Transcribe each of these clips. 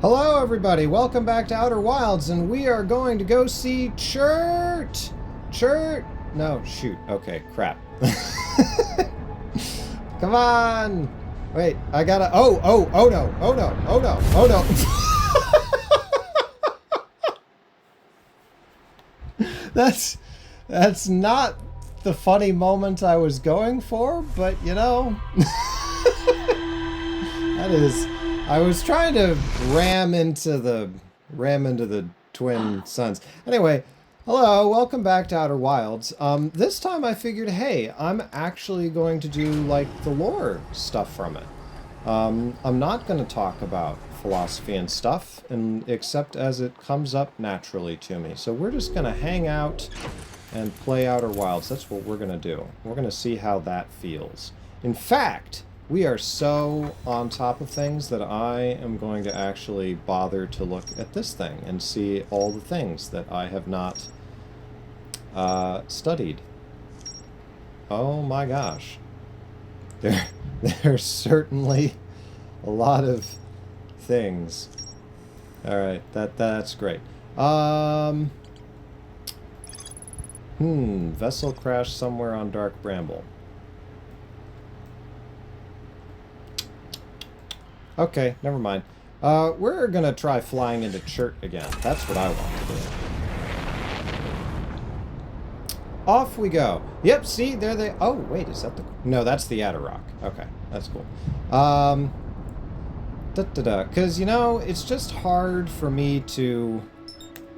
Hello, everybody. Welcome back to Outer Wilds, and we are going to go see Chert. No, shoot. Okay, crap. Come on. Wait, I gotta. Oh no. That's not the funny moment I was going for, but you know, that is. I was trying to ram into the twin suns. Anyway, hello, welcome back to Outer Wilds. This time I figured, hey, I'm actually going to do like the lore stuff from it. I'm not going to talk about philosophy and stuff, except as it comes up naturally to me. So we're just going to hang out and play Outer Wilds. That's what we're going to do. We're going to see how that feels. In fact, we are so on top of things that I am going to actually bother to look at this thing and see all the things that I have not studied. Oh my gosh. There's certainly a lot of things. Alright, that's great. Vessel crashed somewhere on Dark Bramble. Okay, never mind. We're gonna try flying into Chert again. That's what I want to do. Off we go. Yep, see, there they... Oh, wait, is that the... No, that's the Atarock. Okay, that's cool. Because, you know, it's just hard for me to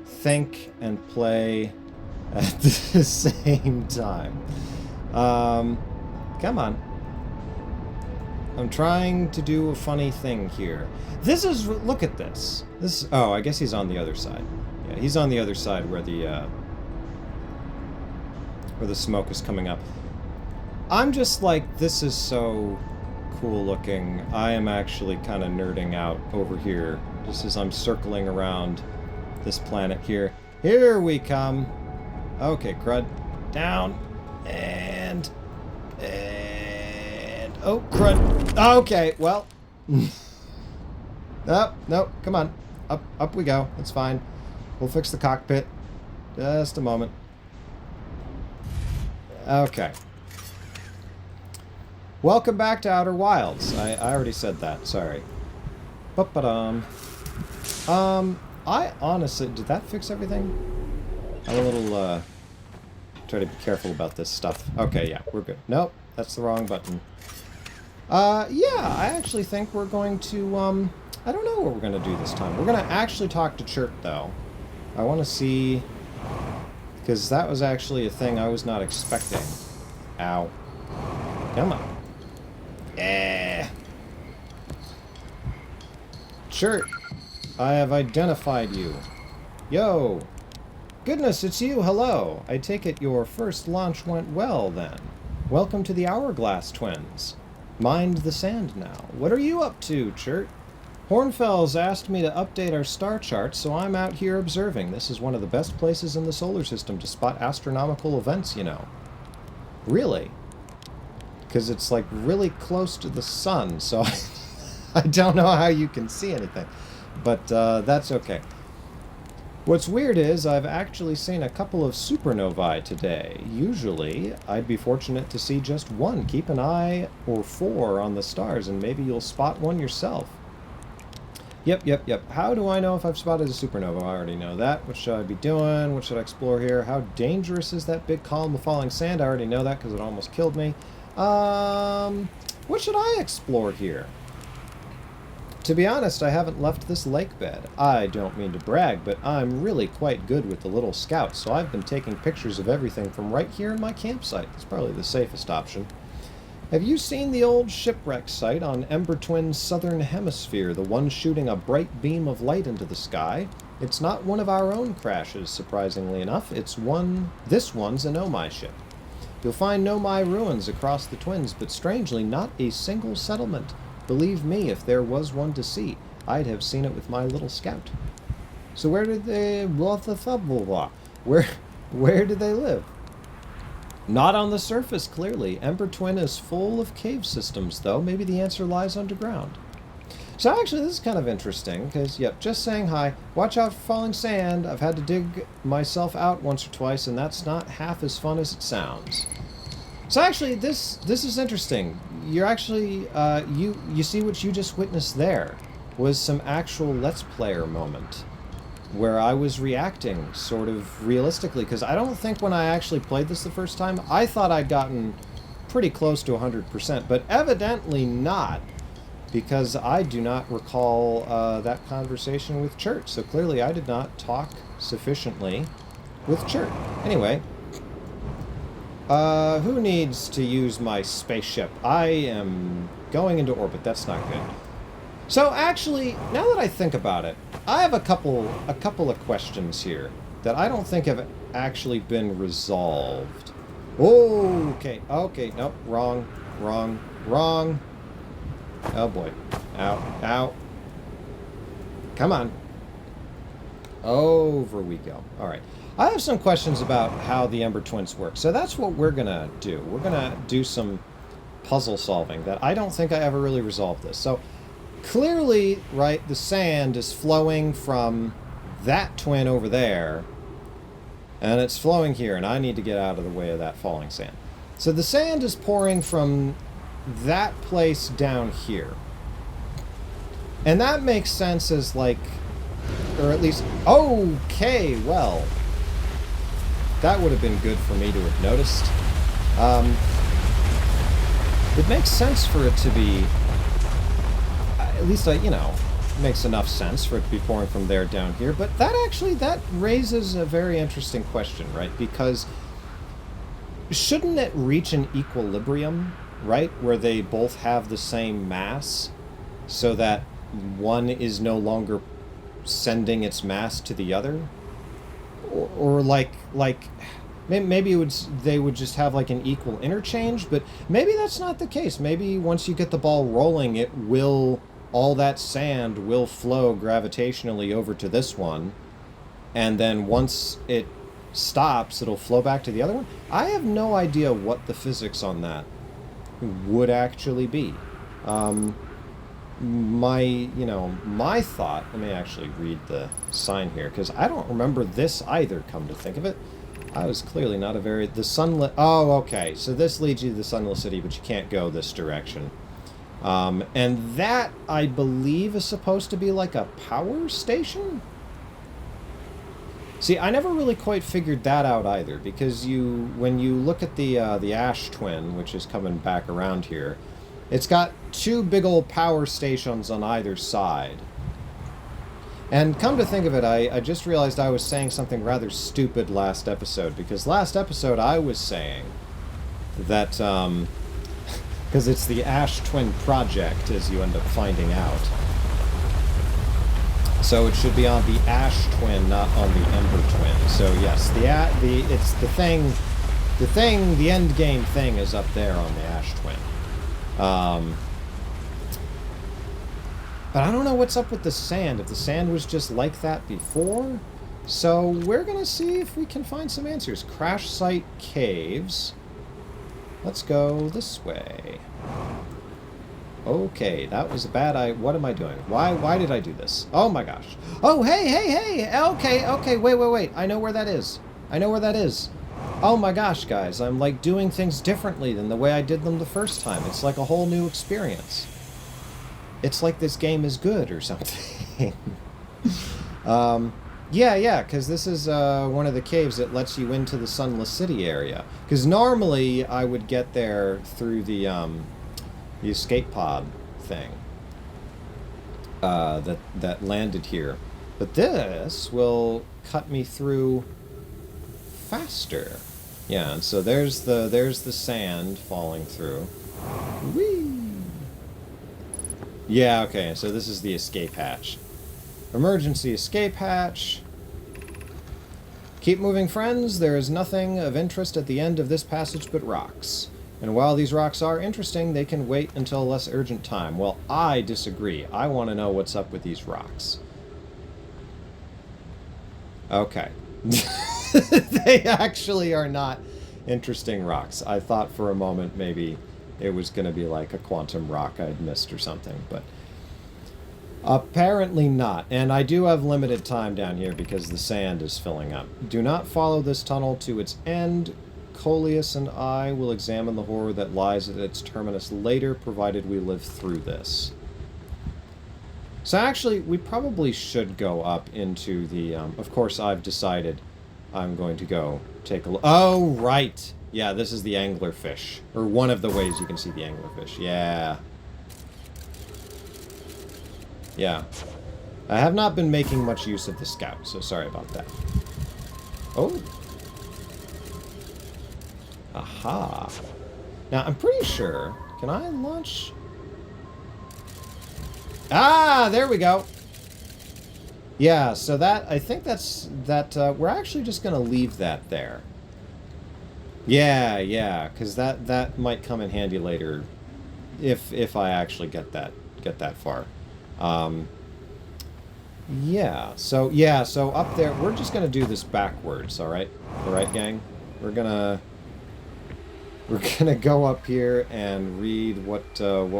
think and play at the same time. Come on. I'm trying to do a funny thing here. This is... Look at this. This... Oh, I guess he's on the other side. Yeah, he's on the other side where the smoke is coming up. I'm just like, this is so cool looking. I am actually kind of nerding out over here. Just as I'm circling around this planet here. Here we come. Okay, crud. Down. And... Oh, crud. Okay, well. No, come on. Up we go. It's fine. We'll fix the cockpit. Just a moment. Okay. Welcome back to Outer Wilds. I already said that. Sorry. I honestly... Did that fix everything? I'm a little, try to be careful about this stuff. Okay, yeah, we're good. Nope, that's the wrong button. Yeah, I actually think we're going to, I don't know what we're going to do this time. We're going to actually talk to Chert, though. I want to see... Because that was actually a thing I was not expecting. Ow. Come on. Chert, I have identified you. Yo. Goodness, it's you. Hello. I take it your first launch went well, then. Welcome to the Hourglass Twins. Mind the sand now. What are you up to, Chert? Hornfels asked me to update our star charts, so I'm out here observing. This is one of the best places in the solar system to spot astronomical events, you know. Really? Because it's, like, really close to the sun, so I don't know how you can see anything. But, that's okay. What's weird is I've actually seen a couple of supernovae today. Usually, I'd be fortunate to see just one. Keep an eye or four on the stars, and maybe you'll spot one yourself. Yep. How do I know if I've spotted a supernova? I already know that. What should I be doing? What should I explore here? How dangerous is that big column of falling sand? I already know that because it almost killed me. What should I explore here? To be honest, I haven't left this lake bed. I don't mean to brag, but I'm really quite good with the little scout, so I've been taking pictures of everything from right here in my campsite. It's probably the safest option. Have you seen the old shipwreck site on Ember Twin's southern hemisphere, the one shooting a bright beam of light into the sky? It's not one of our own crashes, surprisingly enough. This one's a Nomai ship. You'll find Nomai ruins across the Twins, but strangely, not a single settlement. Believe me, if there was one to see, I'd have seen it with my little scout. So where did they... Where did they live? Not on the surface, clearly. Ember Twin is full of cave systems, though. Maybe the answer lies underground. So actually, this is kind of interesting, because, yep, just saying hi. Watch out for falling sand. I've had to dig myself out once or twice, and that's not half as fun as it sounds. So actually, this is interesting. You're actually, you see what you just witnessed there was some actual Let's Player moment where I was reacting sort of realistically, because I don't think when I actually played this the first time, I thought I'd gotten pretty close to 100%, but evidently not, because I do not recall that conversation with Chert, so clearly I did not talk sufficiently with Chert. Anyway, who needs to use my spaceship? I am going into orbit. That's not good. So actually, now that I think about it, I have a couple of questions here that I don't think have actually been resolved. Okay, nope, wrong. Oh boy. Ow. Come on. Over we go. Alright. I have some questions about how the Ember Twins work, so that's what we're gonna do. We're gonna do some puzzle solving that I don't think I ever really resolved this. So, clearly, right, the sand is flowing from that twin over there, and it's flowing here, and I need to get out of the way of that falling sand. So the sand is pouring from that place down here. And that makes sense as, like, or at least, okay, well, that would have been good for me to have noticed. It makes sense for it to be, at least, you know, makes enough sense for it to be pouring from there down here, but that raises a very interesting question, right? Because shouldn't it reach an equilibrium, right, where they both have the same mass, so that one is no longer sending its mass to the other? Or like maybe they would just have like an equal interchange, but maybe that's not the case. Maybe once you get the ball rolling, all that sand will flow gravitationally over to this one, and then once it stops, it'll flow back to the other one. I have no idea what the physics on that would actually be. My thought, let me actually read the sign here, because I don't remember this either, come to think of it. I was clearly not the sunlit, okay, so this leads you to the Sunless City, but you can't go this direction. And that, I believe, is supposed to be like a power station? See, I never really quite figured that out either, because when you look at the Ash Twin, which is coming back around here, it's got two big old power stations on either side. And come to think of it, I just realized I was saying something rather stupid last episode, because last episode I was saying that, because it's the Ash Twin Project, as you end up finding out. So it should be on the Ash Twin, not on the Ember Twin. So yes, the end game thing is up there on the Ash Twin. But I don't know what's up with the sand, if the sand was just like that before. So we're gonna see if we can find some answers. Crash Site Caves. Let's go this way. Okay, that was a bad idea. What am I doing? Why did I do this? Oh my gosh. Oh, hey! Okay, wait. I know where that is. Oh my gosh, guys. I'm like doing things differently than the way I did them the first time. It's like a whole new experience. It's like this game is good or something. Yeah, because this is one of the caves that lets you into the Sunless City area. Because normally I would get there through the escape pod thing that landed here. But this will cut me through faster. Yeah, and so there's the sand falling through. Whee! Yeah, okay, so this is the escape hatch. Emergency escape hatch. Keep moving, friends. There is nothing of interest at the end of this passage but rocks. And while these rocks are interesting, they can wait until a less urgent time. Well, I disagree. I want to know what's up with these rocks. Okay. They actually are not interesting rocks. I thought for a moment maybe it was going to be like a quantum rock I'd missed or something, but Apparently not, and I do have limited time down here because the sand is filling up. Do not follow this tunnel to its end. Coleus and I will examine the horror that lies at its terminus later, provided we live through this. So actually, we probably should go up into the... of course, I've decided I'm going to go take a look. Oh, right! Yeah, this is the anglerfish. Or one of the ways you can see the anglerfish. Yeah. Yeah. I have not been making much use of the scout, so sorry about that. Oh. Aha. Now, I'm pretty sure... Can I launch... Ah, there we go. Yeah, so that... I think that's... we're actually just going to leave that there. Yeah, because that might come in handy later if I actually get that far. Yeah, so up there, we're just gonna do this backwards, alright? Alright, gang? We're gonna go up here and read what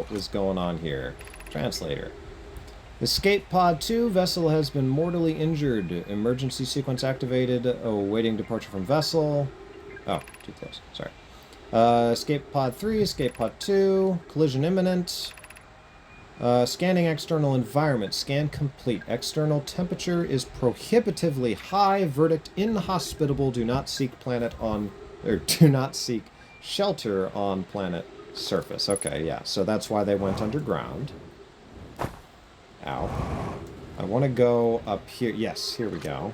was going on here. Translator. Escape pod 2, vessel has been mortally injured. Emergency sequence activated. Awaiting departure from vessel. Oh, too close. Sorry. Escape pod 3, escape pod 2, collision imminent. Scanning external environment. Scan complete. External temperature is prohibitively high. Verdict inhospitable. Do not seek do not seek shelter on planet surface. Okay, yeah. So that's why they went underground. Ow. I want to go up here. Yes, here we go.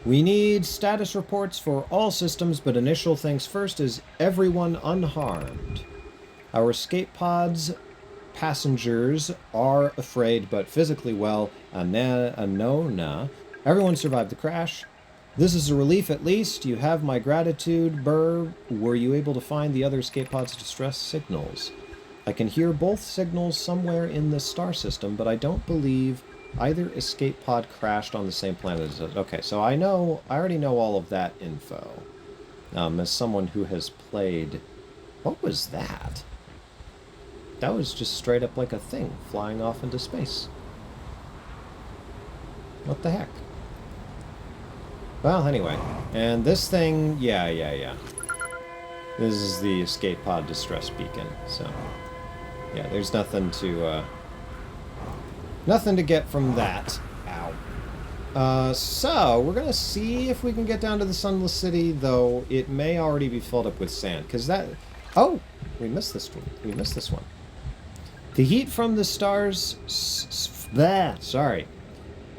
We need status reports for all systems, but initial things first is everyone unharmed. Our escape pods passengers are afraid but physically well. Anona. Everyone survived the crash. This is a relief at least. You have my gratitude, Burr. Were you able to find the other escape pod's distress signals? I can hear both signals somewhere in the star system, but I don't believe either escape pod crashed on the same planet as us. Okay, so I already know all of that info. As someone who has played... What was that? That was just straight up like a thing flying off into space. What the heck? Well, anyway. And this thing... Yeah. This is the escape pod distress beacon, so... Yeah, there's nothing to get from that. Ow. So, we're gonna see if we can get down to the Sunless City, though it may already be filled up with sand, because that... Oh! We missed this one. The heat from the stars... Sorry.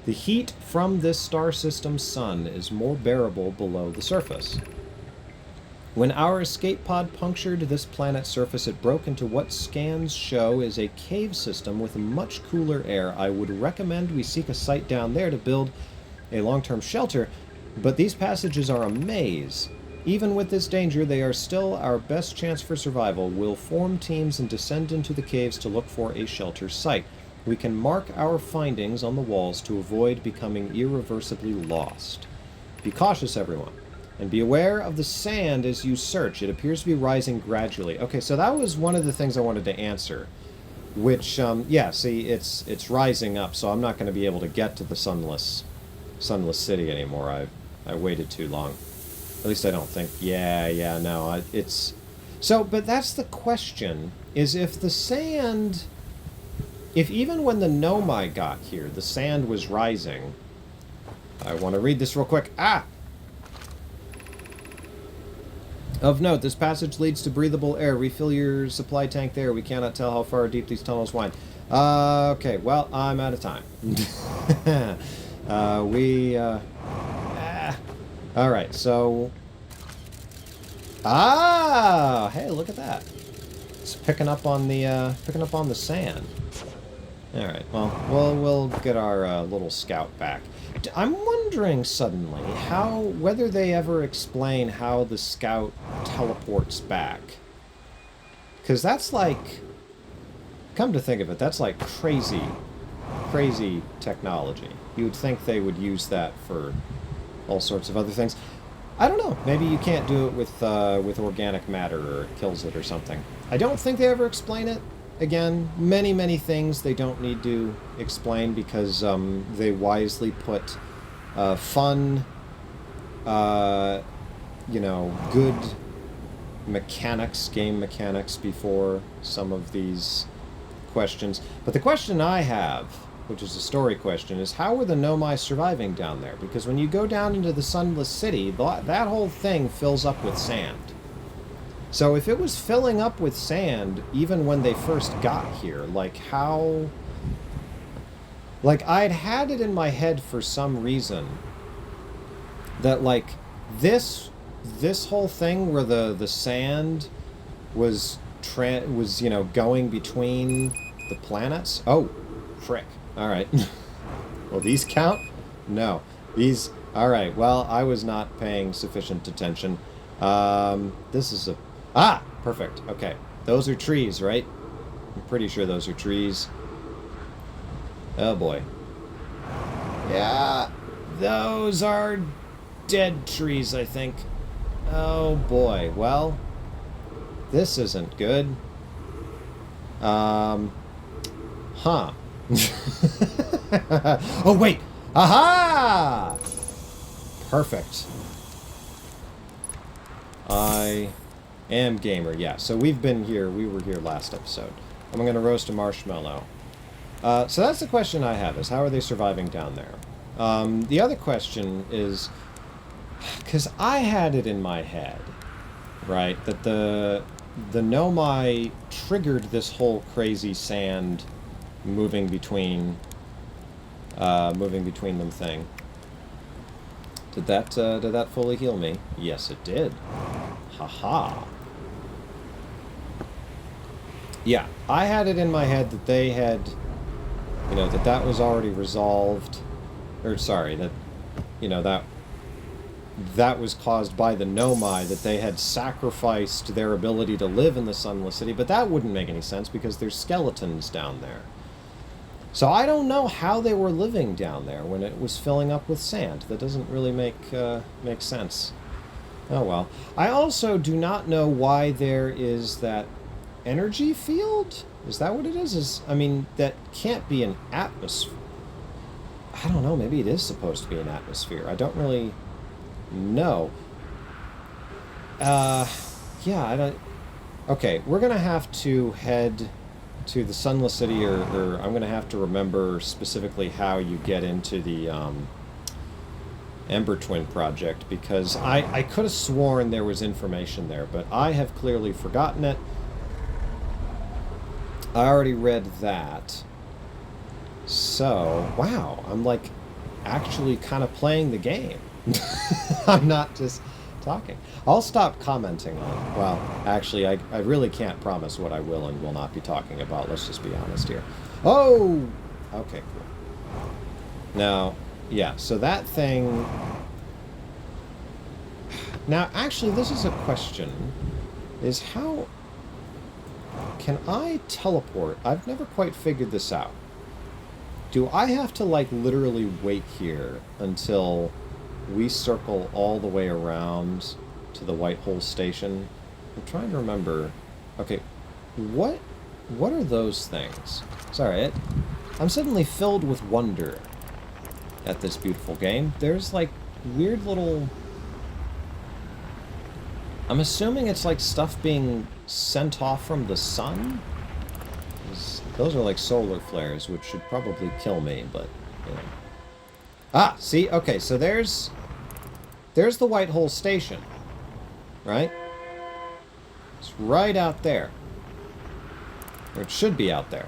The heat from this star system's sun is more bearable below the surface. When our escape pod punctured this planet's surface, it broke into what scans show is a cave system with much cooler air. I would recommend we seek a site down there to build a long-term shelter, but these passages are a maze. Even with this danger, they are still our best chance for survival. We'll form teams and descend into the caves to look for a shelter site. We can mark our findings on the walls to avoid becoming irreversibly lost. Be cautious, everyone. And be aware of the sand as you search. It appears to be rising gradually. Okay, so that was one of the things I wanted to answer. Which, yeah, see, it's rising up, so I'm not going to be able to get to the Sunless City anymore. I waited too long. At least I don't think. Yeah, no, it's... So, but that's the question, is if the sand... If even when the Nomai got here, the sand was rising... I want to read this real quick. Ah! Of note, this passage leads to breathable air. Refill your supply tank there. We cannot tell how far deep these tunnels wind. Okay, well, I'm out of time. Alright, so... Ah! Hey, look at that. It's picking up on the sand. Alright, well, we'll get our little scout back. I'm wondering suddenly whether they ever explain how the scout teleports back. Because that's like, come to think of it, that's like crazy technology. You would think they would use that for all sorts of other things. I don't know, maybe you can't do it with organic matter or it kills it or something. I don't think they ever explain it, again, many, many things they don't need to explain because they wisely put fun, good mechanics, game mechanics before some of these questions. But the question I have, which is a story question, is how were the Nomai surviving down there? Because when you go down into the Sunless City, that whole thing fills up with sand. So if it was filling up with sand even when they first got here, like how... Like, I'd had it in my head for some reason that, like, this whole thing where the sand was going between the planets. Oh, frick. All right. Well, these count? No. These... All right. Well, I was not paying sufficient attention. This is a... Ah! Perfect. Okay. Those are trees, right? I'm pretty sure those are trees. Oh, boy. Yeah. Those are dead trees, I think. Oh, boy. Well... This isn't good. Huh. Oh, wait! Aha! Perfect. I am gamer, yeah. So we were here last episode. I'm gonna roast a marshmallow. So that's the question I have, is how are they surviving down there? The other question is, because I had it in my head, right, that the Nomai triggered this whole crazy sand moving between them thing. Did that fully heal me? Yes, it did. Haha. Yeah, I had it in my head that they had, that was already resolved, or sorry, that was caused by the Nomai, that they had sacrificed their ability to live in the Sunless City, but that wouldn't make any sense because there's skeletons down there. So I don't know how they were living down there when it was filling up with sand. That doesn't really make sense. Oh well. I also do not know why there is that energy field? Is that what it is? That can't be an atmosphere. I don't know, maybe it is supposed to be an atmosphere. I don't really... No. Yeah, I don't... Okay, we're gonna have to head to the Sunless City, or I'm gonna have to remember specifically how you get into the, Ember Twin project, because I could have sworn there was information there, but I have clearly forgotten it. I already read that. So, wow, I'm, like, actually kind of playing the game. I'm not just talking. I'll stop commenting on... Well, actually, I really can't promise what I will and will not be talking about. Let's just be honest here. Oh! Okay, cool. Now, yeah, so that thing... Now, actually, this is a question. Is how... Can I teleport? I've never quite figured this out. Do I have to, like, literally wait here until... we circle all the way around to the White Hole Station? I'm trying to remember. Okay, what are those things? Sorry, I'm suddenly filled with wonder at this beautiful game. There's like weird little... I'm assuming it's like stuff being sent off from the sun? Those are like solar flares, which should probably kill me, but, Ah, see? Okay, so there's the White Hole Station, right? It's right out there. Or it should be out there.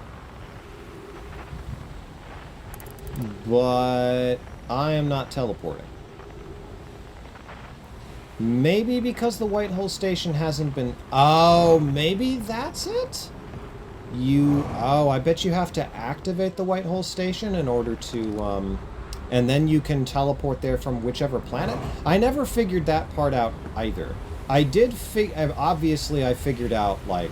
But I am not teleporting. Maybe because the White Hole Station hasn't been... Oh, maybe that's it? Oh, I bet you have to activate the White Hole Station in order to, and then you can teleport there from whichever planet? I never figured that part out either. I did obviously I figured out, like,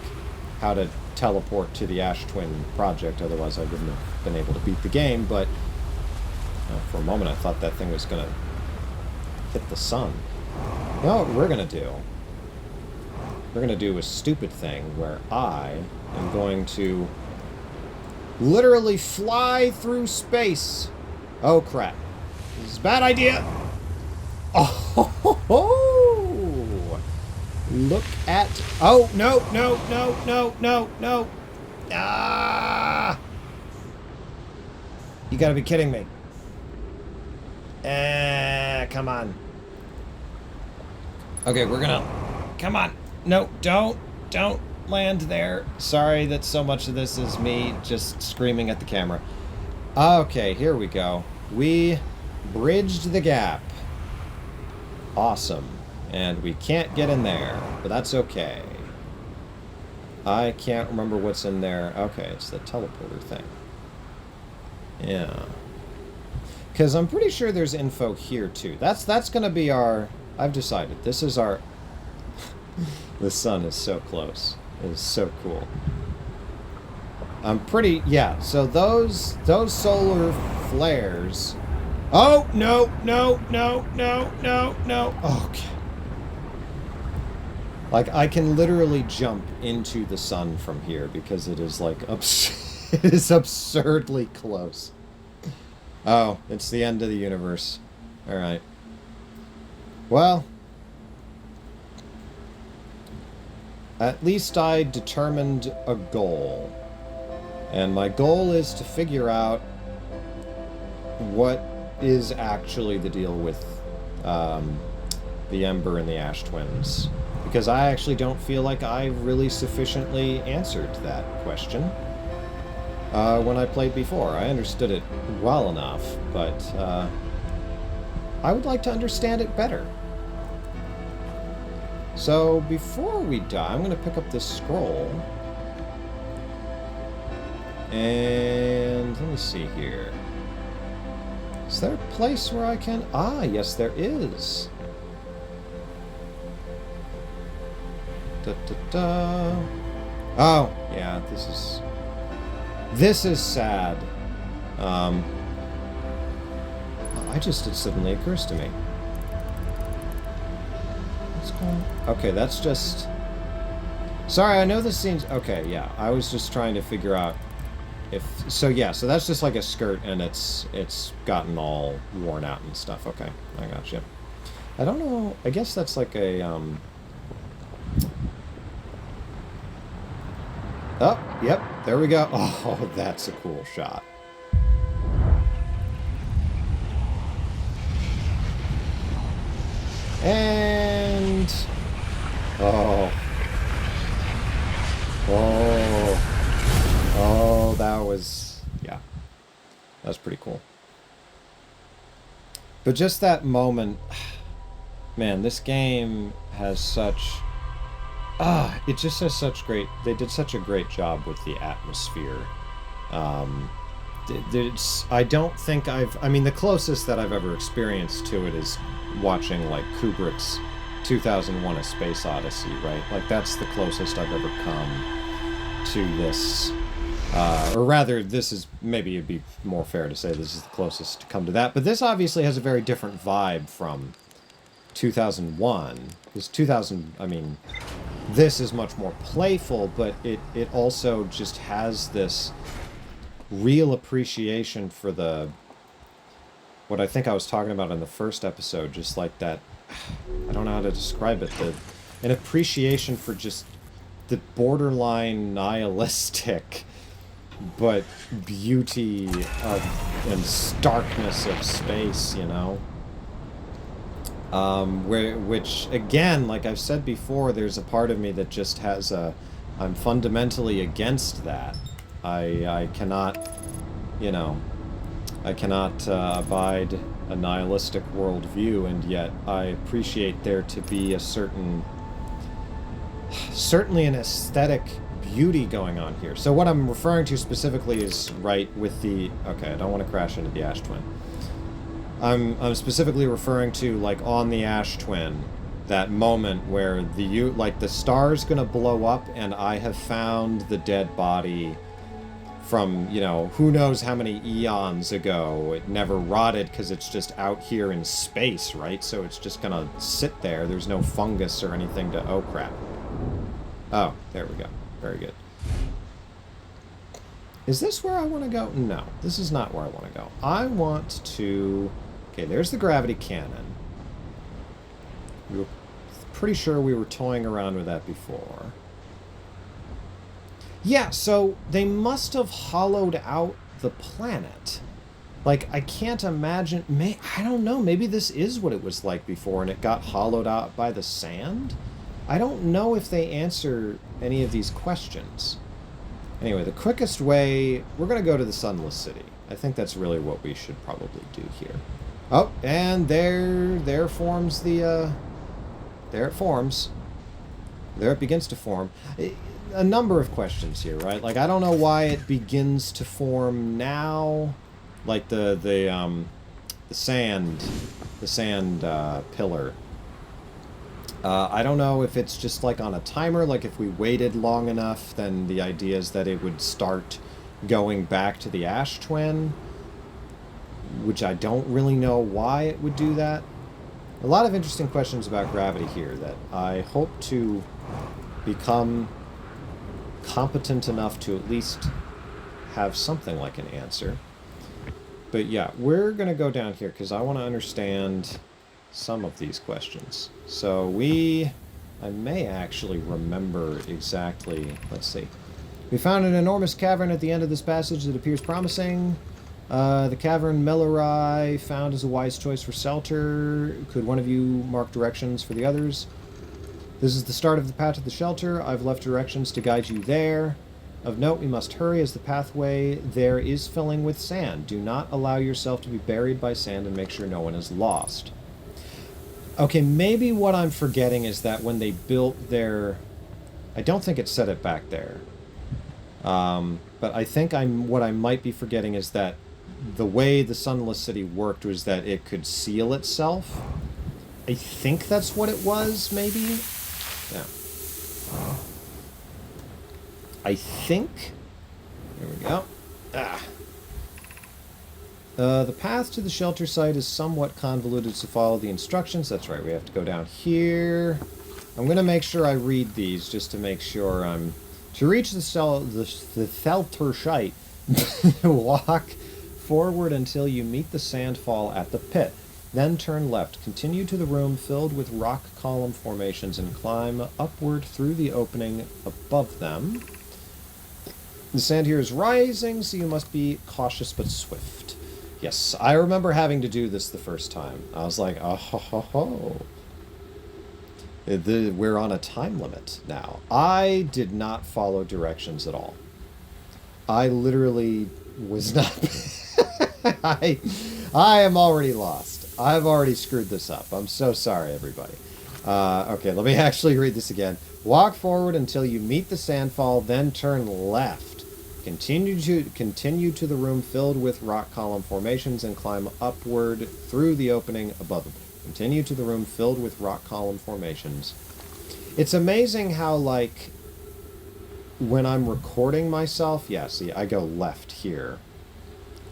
how to teleport to the Ash Twin project, otherwise I wouldn't have been able to beat the game, but for a moment I thought that thing was gonna hit the sun. You know what we're gonna do? we're going to do a stupid thing where I am going to literally fly through space. Oh, crap. This is a bad idea. Oh, look at... Oh, no, no, no, no, no, no. Ah! You gotta be kidding me. Come on. Okay, we're gonna... Come on. No, don't land there. Sorry that so much of this is me just screaming at the camera. Okay, here we go. We bridged the gap. Awesome. And we can't get in there, but that's okay. I can't remember what's in there. Okay, it's the teleporter thing. Yeah. Because I'm pretty sure there's info here, too. That's going to be our... I've decided. This is our... The sun is so close. It is so cool. I'm pretty... Yeah, so those solar flares... Oh, no, no, no, no, no, no. Okay. Like, I can literally jump into the sun from here because it is, like, it is absurdly close. Oh, it's the end of the universe. Alright. Well... At least I determined a goal. And my goal is to figure out what is actually the deal with the Ember and the Ash Twins. Because I actually don't feel like I really sufficiently answered that question when I played before. I understood it well enough, but I would like to understand it better. So, before we die, I'm going to pick up this scroll. And let me see here. Is there a place where I can... Ah, yes, there is. Da, da, da. Oh, yeah, this is sad. It suddenly occurs to me. Okay, that's just... Sorry, I know this seems... Okay, yeah, I was just trying to figure out if... So, yeah, so that's just like a skirt, and it's gotten all worn out and stuff. Okay, I gotcha. I don't know... I guess that's like a, Oh, yep, there we go. Oh, that's a cool shot. And... Oh, that was... Yeah. That was pretty cool. But just that moment... Man, this game has such... it just has such great... They did such a great job with the atmosphere. I don't think I mean, the closest that I've ever experienced to it is watching, like, Kubrick's 2001: A Space Odyssey, right? Like, that's the closest I've ever come to this. Or rather, this is... Maybe it'd be more fair to say this is the closest to come to that. But this obviously has a very different vibe from 2001. This 2000... I mean... This is much more playful, but it also just has this real appreciation for the... What I think I was talking about in the first episode, just like that... I don't know how to describe it. An appreciation for just the borderline nihilistic, but beauty and starkness of space, you know? Which, again, like I've said before, there's a part of me that just has a... I'm fundamentally against that. I cannot, you know... I cannot abide a nihilistic worldview, and yet I appreciate there to be a certain... Certainly an aesthetic beauty going on here. So what I'm referring to specifically is, right, with the... Okay, I don't want to crash into the Ash Twin. I'm specifically referring to, like, on the Ash Twin, that moment where the star's gonna blow up, and I have found the dead body from, you know, who knows how many eons ago. It never rotted because it's just out here in space, right? So it's just gonna sit there. There's no fungus or anything to... Oh, crap. Oh, there we go. Very good. Is this where I want to go? No, this is not where I want to go. I want to... Okay, there's the gravity cannon. We were pretty sure we were toying around with that before. Yeah, so they must have hollowed out the planet. Like, I can't imagine... I don't know, maybe this is what it was like before and it got hollowed out by the sand? I don't know if they answer any of these questions. Anyway, the quickest way... We're going to go to the Sunless City. I think that's really what we should probably do here. Oh, and there forms the... there it forms. There it begins to form. A number of questions here, right? Like, I don't know why it begins to form now. Like the sand pillar. I don't know if it's just like on a timer, like if we waited long enough, then the idea is that it would start going back to the Ash Twin, which I don't really know why it would do that. A lot of interesting questions about gravity here that I hope to become competent enough to at least have something like an answer. But yeah, we're going to go down here because I want to understand some of these questions. So I may actually remember exactly, let's see. We found an enormous cavern at the end of this passage that appears promising. The cavern Mellorai found as a wise choice for shelter. Could one of you mark directions for the others? This is the start of the path to the shelter. I've left directions to guide you there. Of note, we must hurry as the pathway there is filling with sand. Do not allow yourself to be buried by sand and make sure no one is lost. Okay, maybe what I'm forgetting is that when they built their... I don't think it said it back there. But I think what I might be forgetting is that the way the Sunless City worked was that it could seal itself. I think that's what it was, maybe? Yeah. I think... There we go. The path to the shelter site is somewhat convoluted, so follow the instructions. That's right, we have to go down here. I'm going to make sure I read these, just to make sure I'm... To reach the shelter site, walk forward until you meet the sandfall at the pit. Then turn left. Continue to the room filled with rock column formations and climb upward through the opening above them. The sand here is rising, so you must be cautious but swift. Yes, I remember having to do this the first time. I was like, oh ho ho ho. We're on a time limit now. I did not follow directions at all. I literally was not... I am already lost. I've already screwed this up. I'm so sorry, everybody. Okay, let me actually read this again. Walk forward until you meet the sandfall, then turn left. Continue to the room filled with rock column formations and climb upward through the opening above them. Continue to the room filled with rock column formations. It's amazing how, like, when I'm recording myself... Yeah, see, I go left here.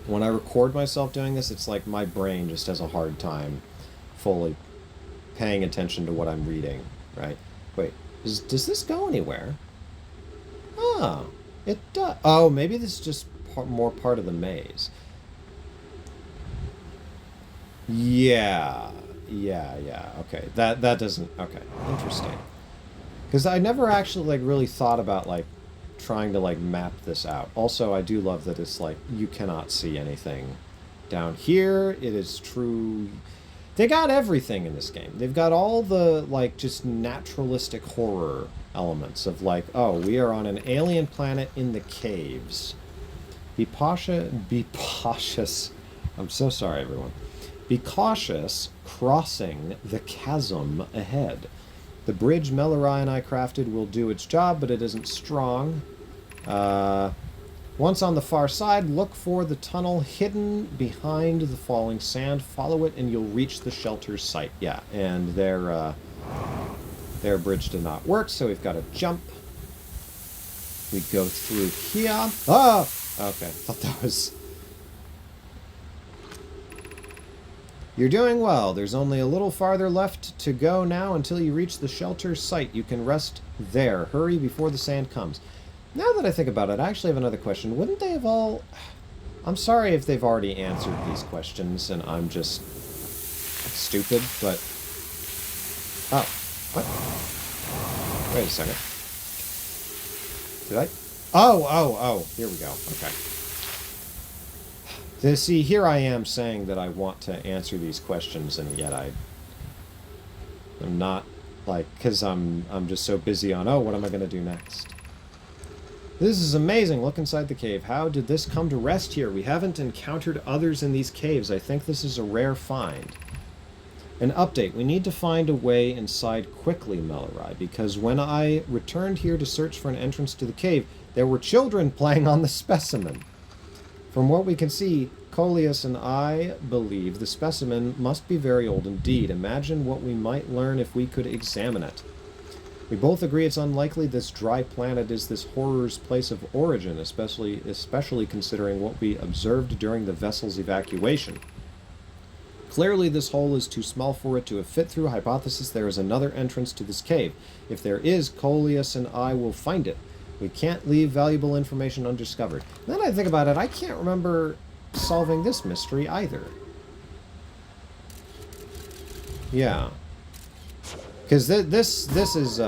When I record myself doing this, it's like my brain just has a hard time fully paying attention to what I'm reading, right? Wait, does this go anywhere? Oh, it does. Oh, maybe this is just more part of the maze. Yeah, okay. That doesn't... Okay, interesting. Because I never actually, like, really thought about, like, trying to, like, map this out. Also, I do love that it's, like, you cannot see anything down here. It is true... They got everything in this game. They've got all the, like, just naturalistic horror elements of, like, oh, we are on an alien planet in the caves. Be cautious. I'm so sorry, everyone. Be cautious crossing the chasm ahead. The bridge Mellorai and I crafted will do its job, but it isn't strong. Once on the far side, look for the tunnel hidden behind the falling sand. Follow it and you'll reach the shelter site. Yeah, and their bridge did not work, so we've got to jump. We go through here. Oh! Okay, I thought that was... You're doing well. There's only a little farther left to go now until you reach the shelter site. You can rest there. Hurry before the sand comes. Now that I think about it, I actually have another question. Wouldn't they have all... I'm sorry if they've already answered these questions and I'm just stupid, but... Oh, what? Wait a second. Did I? Oh, here we go. Okay. So, see, here I am saying that I want to answer these questions, and yet I'm not, like, because I'm just so busy on, oh, what am I going to do next? This is amazing. Look inside the cave. How did this come to rest here? We haven't encountered others in these caves. I think this is a rare find. An update. We need to find a way inside quickly, Mellorai, because when I returned here to search for an entrance to the cave, there were children playing on the specimen. From what we can see, Coleus and I believe the specimen must be very old indeed. Imagine what we might learn if we could examine it. We both agree it's unlikely this dry planet is this horror's place of origin, especially considering what we observed during the vessel's evacuation. Clearly this hole is too small for it to have fit through. Hypothesis there is another entrance to this cave. If there is, Coleus and I will find it. We can't leave valuable information undiscovered. Now that I think about it, I can't remember solving this mystery either. Yeah. Because this is,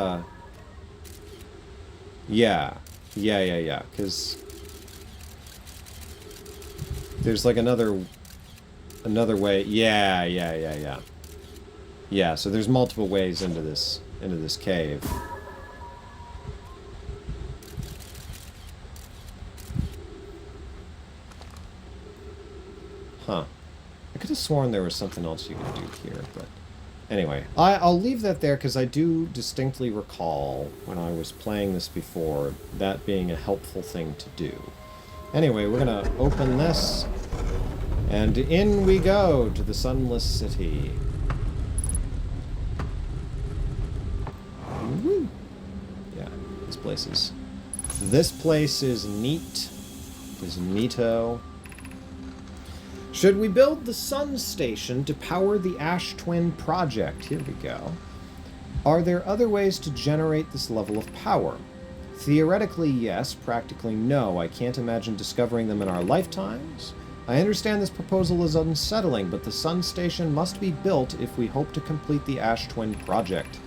yeah. Because there's like another way. Yeah. Yeah, so there's multiple ways into this cave. Huh. I could have sworn there was something else you could do here, but... Anyway, I'll leave that there because I do distinctly recall when I was playing this before that being a helpful thing to do. Anyway, we're going to open this, and in we go to the Sunless City. Woo! Yeah, this place is neat. Is neato. Should we build the Sun Station to power the Ash Twin project? Here we go. Are there other ways to generate this level of power? Theoretically, yes. Practically, no. I can't imagine discovering them in our lifetimes. I understand this proposal is unsettling, but the Sun Station must be built if we hope to complete the Ash Twin project.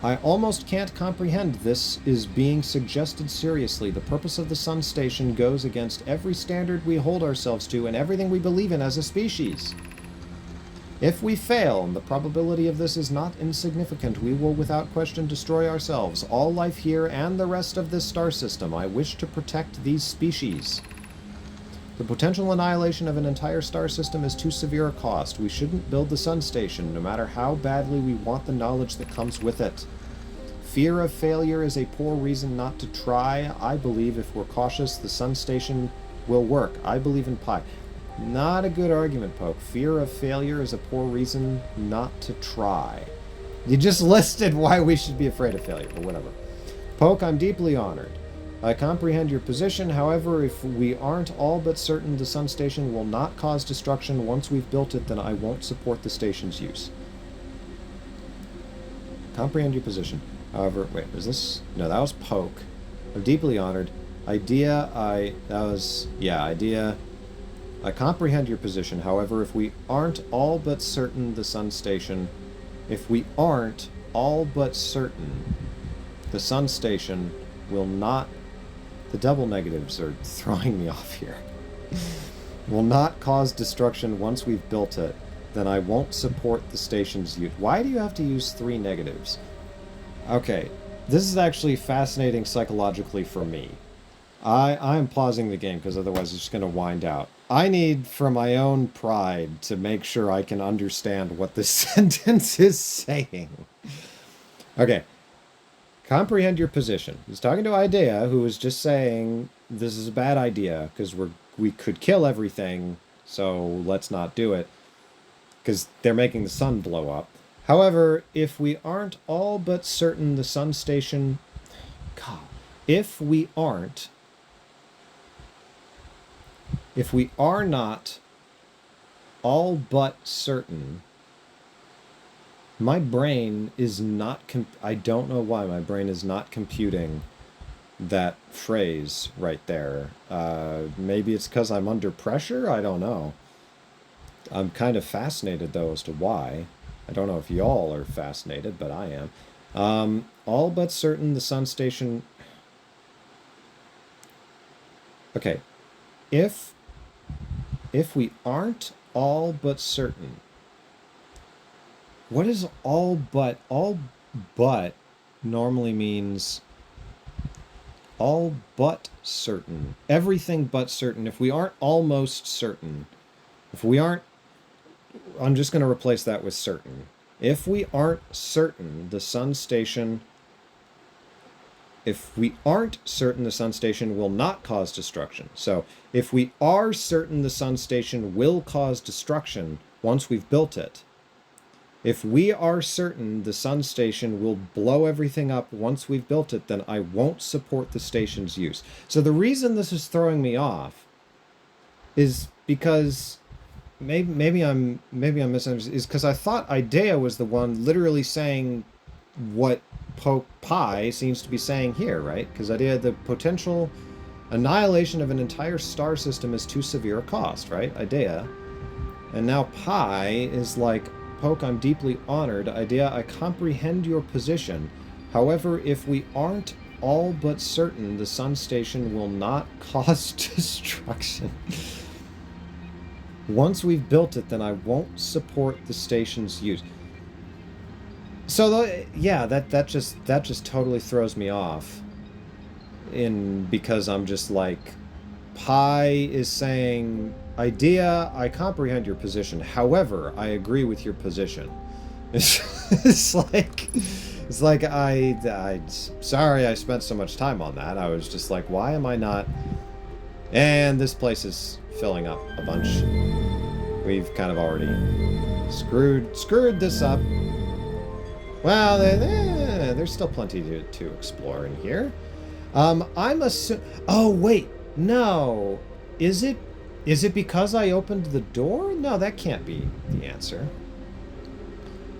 I almost can't comprehend this is being suggested seriously. The purpose of the Sun Station goes against every standard we hold ourselves to and everything we believe in as a species. If we fail, and the probability of this is not insignificant, we will without question destroy ourselves, all life here, and the rest of this star system. I wish to protect these species. The potential annihilation of an entire star system is too severe a cost. We shouldn't build the Sun Station, no matter how badly we want the knowledge that comes with it. Fear of failure is a poor reason not to try. I believe if we're cautious, the Sun Station will work. I believe in pi. Not a good argument, Poke. Fear of failure is a poor reason not to try. You just listed why we should be afraid of failure, but whatever. Poke, I'm deeply honored. I comprehend your position. However, if we aren't all but certain the Sun Station will not cause destruction once we've built it, then I won't support the station's use. Comprehend your position. However, wait, was this? No, that was Poke. I'm deeply honored. Idea, I comprehend your position. However, if we aren't all but certain the Sun Station, will not... The double negatives are throwing me off here. Will not cause destruction once we've built it, then I won't support the station's use. Why do you have to use 3 negatives? Okay, this is actually fascinating psychologically for me. I'm pausing the game because otherwise it's just going to wind out. I need, for my own pride, to make sure I can understand what this sentence is saying. Okay. Comprehend your position. He's talking to Idea, who was just saying, this is a bad idea, because we could kill everything, so let's not do it, because they're making the sun blow up. However, if we aren't all but certain the Sun Station... God. If we are not all but certain. My brain is not, I don't know why my brain is not computing that phrase right there. Maybe it's because I'm under pressure? I don't know. I'm kind of fascinated, though, as to why. I don't know if y'all are fascinated, but I am. All but certain the sun station... Okay. If we aren't all but certain... What is all but? All but normally means all but certain. Everything but certain. If we aren't almost certain, if we aren't, I'm just going to replace that with certain. If we aren't certain the sun station, if we aren't certain the sun station will not cause destruction. So if we are certain the sun station will cause destruction once we've built it, if we are certain the sun station will blow everything up once we've built it, then I won't support the station's use. So the reason this is throwing me off is because maybe I'm misunderstanding, is because I thought Idea was the one literally saying what Poke Pi seems to be saying here, right? Because Idea, the potential annihilation of an entire star system is too severe a cost, right? Idea. And now Pi is like, Poke, I'm deeply honored. Idea, I comprehend your position. However, if we aren't all but certain the sun station will not cause destruction, once we've built it, then I won't support the station's use. So, yeah, that just totally throws me off. Because I'm just like, Pi is saying, Idea, I comprehend your position. However, I agree with your position. It's like I sorry I spent so much time on that. I was just like, why am I not? And this place is filling up a bunch. We've kind of already screwed this up. Well, there's still plenty to explore in here. I'm assuming. Oh wait, no. Is it because I opened the door? No, that can't be the answer.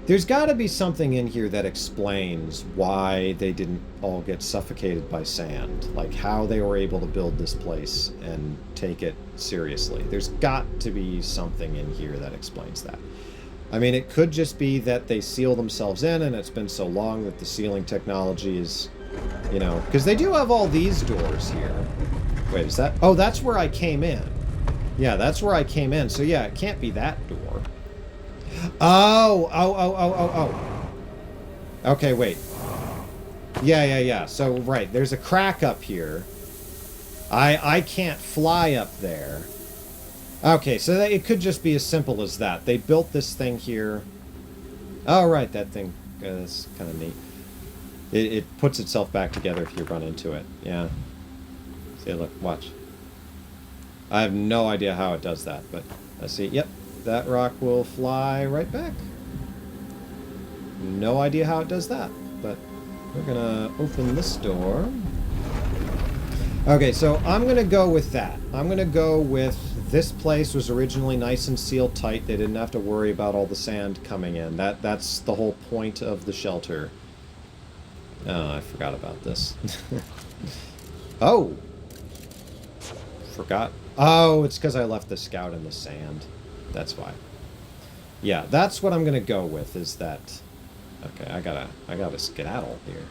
There's got to be something in here that explains why they didn't all get suffocated by sand. Like how they were able to build this place and take it seriously. There's got to be something in here that explains that. I mean, it could just be that they seal themselves in and it's been so long that the sealing technology is, you know... Because they do have all these doors here. Wait, is that... Oh, that's where I came in. Yeah, that's where I came in. So yeah, it can't be that door. Oh. Okay, wait. Yeah. So, right, there's a crack up here. I can't fly up there. Okay, so it could just be as simple as that. They built this thing here. Oh, right, that thing is kind of neat. It puts itself back together if you run into it. Yeah. See, look, watch. I have no idea how it does that, but let's see. Yep, that rock will fly right back. No idea how it does that, but we're gonna open this door. Okay, so I'm gonna go with that. I'm gonna go with this place was originally nice and sealed tight. They didn't have to worry about all the sand coming in. That's the whole point of the shelter. Oh, I forgot about this. Oh! Forgot. Oh, it's because I left the scout in the sand. That's why. Yeah, that's what I'm gonna go with, is that... Okay, I gotta skedaddle here.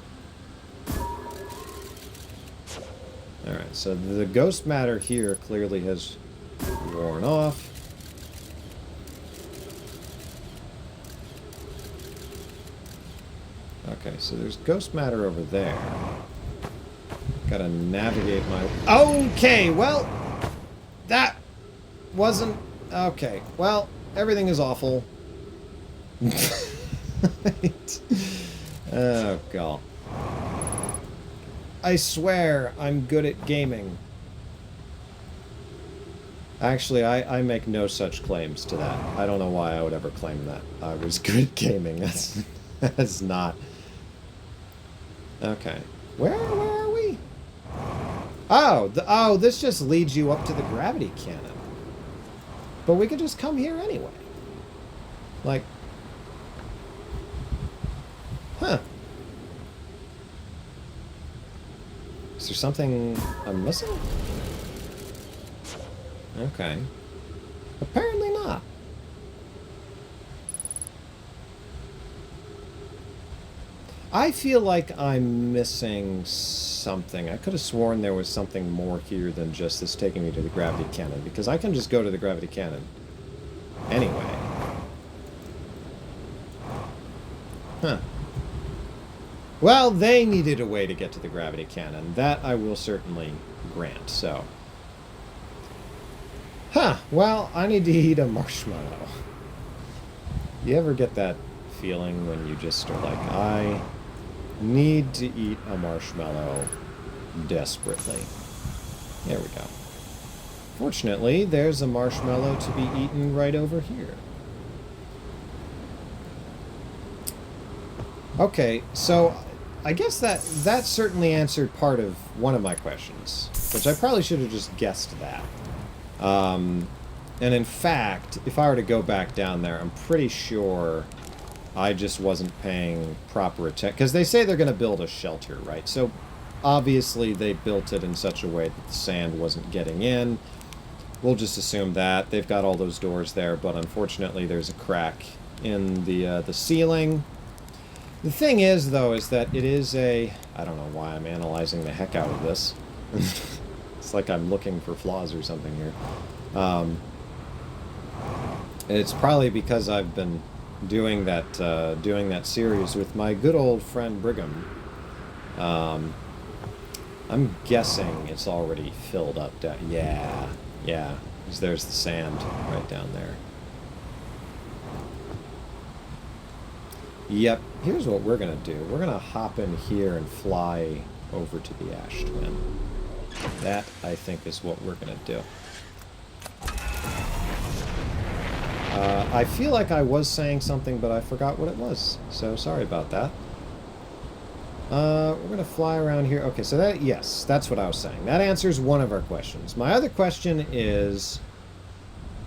Alright, so the ghost matter here clearly has worn off. Okay, so there's ghost matter over there. Gotta navigate my... Okay, well... That wasn't... Okay, well, everything is awful. Oh, God. I swear I'm good at gaming. Actually, I make no such claims to that. I don't know why I would ever claim that I was good at gaming. That's not... Okay. Where are we? Oh, this just leads you up to the gravity cannon. But we could just come here anyway. Like, huh. Is there something I'm missing? Okay. Apparently not. I feel like I'm missing something. I could have sworn there was something more here than just this taking me to the gravity cannon, because I can just go to the gravity cannon anyway. Huh. Well, they needed a way to get to the gravity cannon. That I will certainly grant, so. Huh. Well, I need to eat a marshmallow. You ever get that feeling when you just are like, I need to eat a marshmallow desperately? There we go. Fortunately, there's a marshmallow to be eaten right over here. Okay, so I guess that certainly answered part of one of my questions, which I probably should have just guessed that. And in fact, if I were to go back down there, I'm pretty sure I just wasn't paying proper attention. Because they say they're going to build a shelter, right? So obviously they built it in such a way that the sand wasn't getting in. We'll just assume that. They've got all those doors there, but unfortunately there's a crack in the ceiling. The thing is, though, is that it is a... I don't know why I'm analyzing the heck out of this. It's like I'm looking for flaws or something here. It's probably because I've been doing that series with my good old friend Brigham. I'm guessing it's already filled up down... Yeah, because there's the sand right down there. Yep, here's what we're going to do. We're going to hop in here and fly over to the Ash Twin. That, I think, is what we're going to do. I feel like I was saying something, but I forgot what it was. So, sorry about that. We're going to fly around here. Okay, so that, yes, that's what I was saying. That answers one of our questions. My other question is...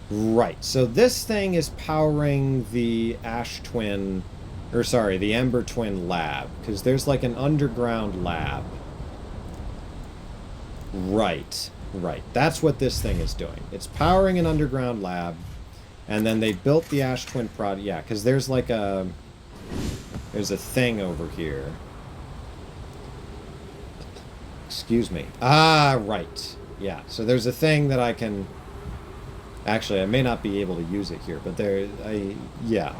Right, so this thing is powering the Ash Twin... Or, sorry, the Ember Twin lab. Because there's, like, an underground lab. Right. That's what this thing is doing. It's powering an underground lab. And then they built the Ash Twin project. Yeah, because there's, like, a... There's a thing over here. Excuse me. Ah, right. Yeah, so there's a thing that I can... Actually, I may not be able to use it here, but there... Yeah.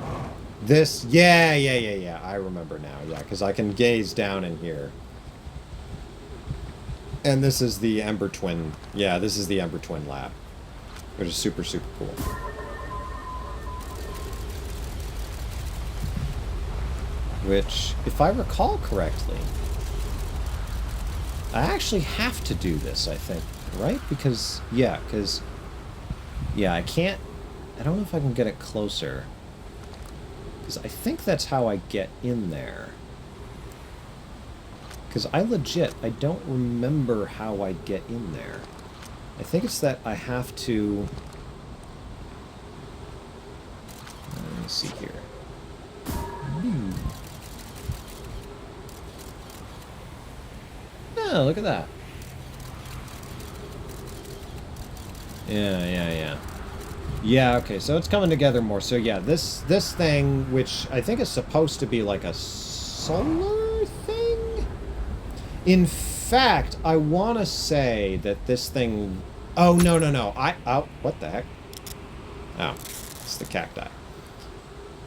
This... Yeah. I remember now. Yeah, because I can gaze down in here. And this is the Ember Twin... Yeah, this is the Ember Twin lab. Which is super, super cool. Which, if I recall correctly... I actually have to do this, I think. Right? Because... Yeah, because... Yeah, I can't... I don't know if I can get it closer. Because I think that's how I get in there. Because I don't remember how I get in there. I think it's that I have to... Let me see here. Oh, look at that. Yeah. Yeah, okay, so it's coming together more. So yeah, this thing, which I think is supposed to be like a solar thing? In fact, I want to say that this thing... Oh, no. What the heck? Oh, it's the cacti.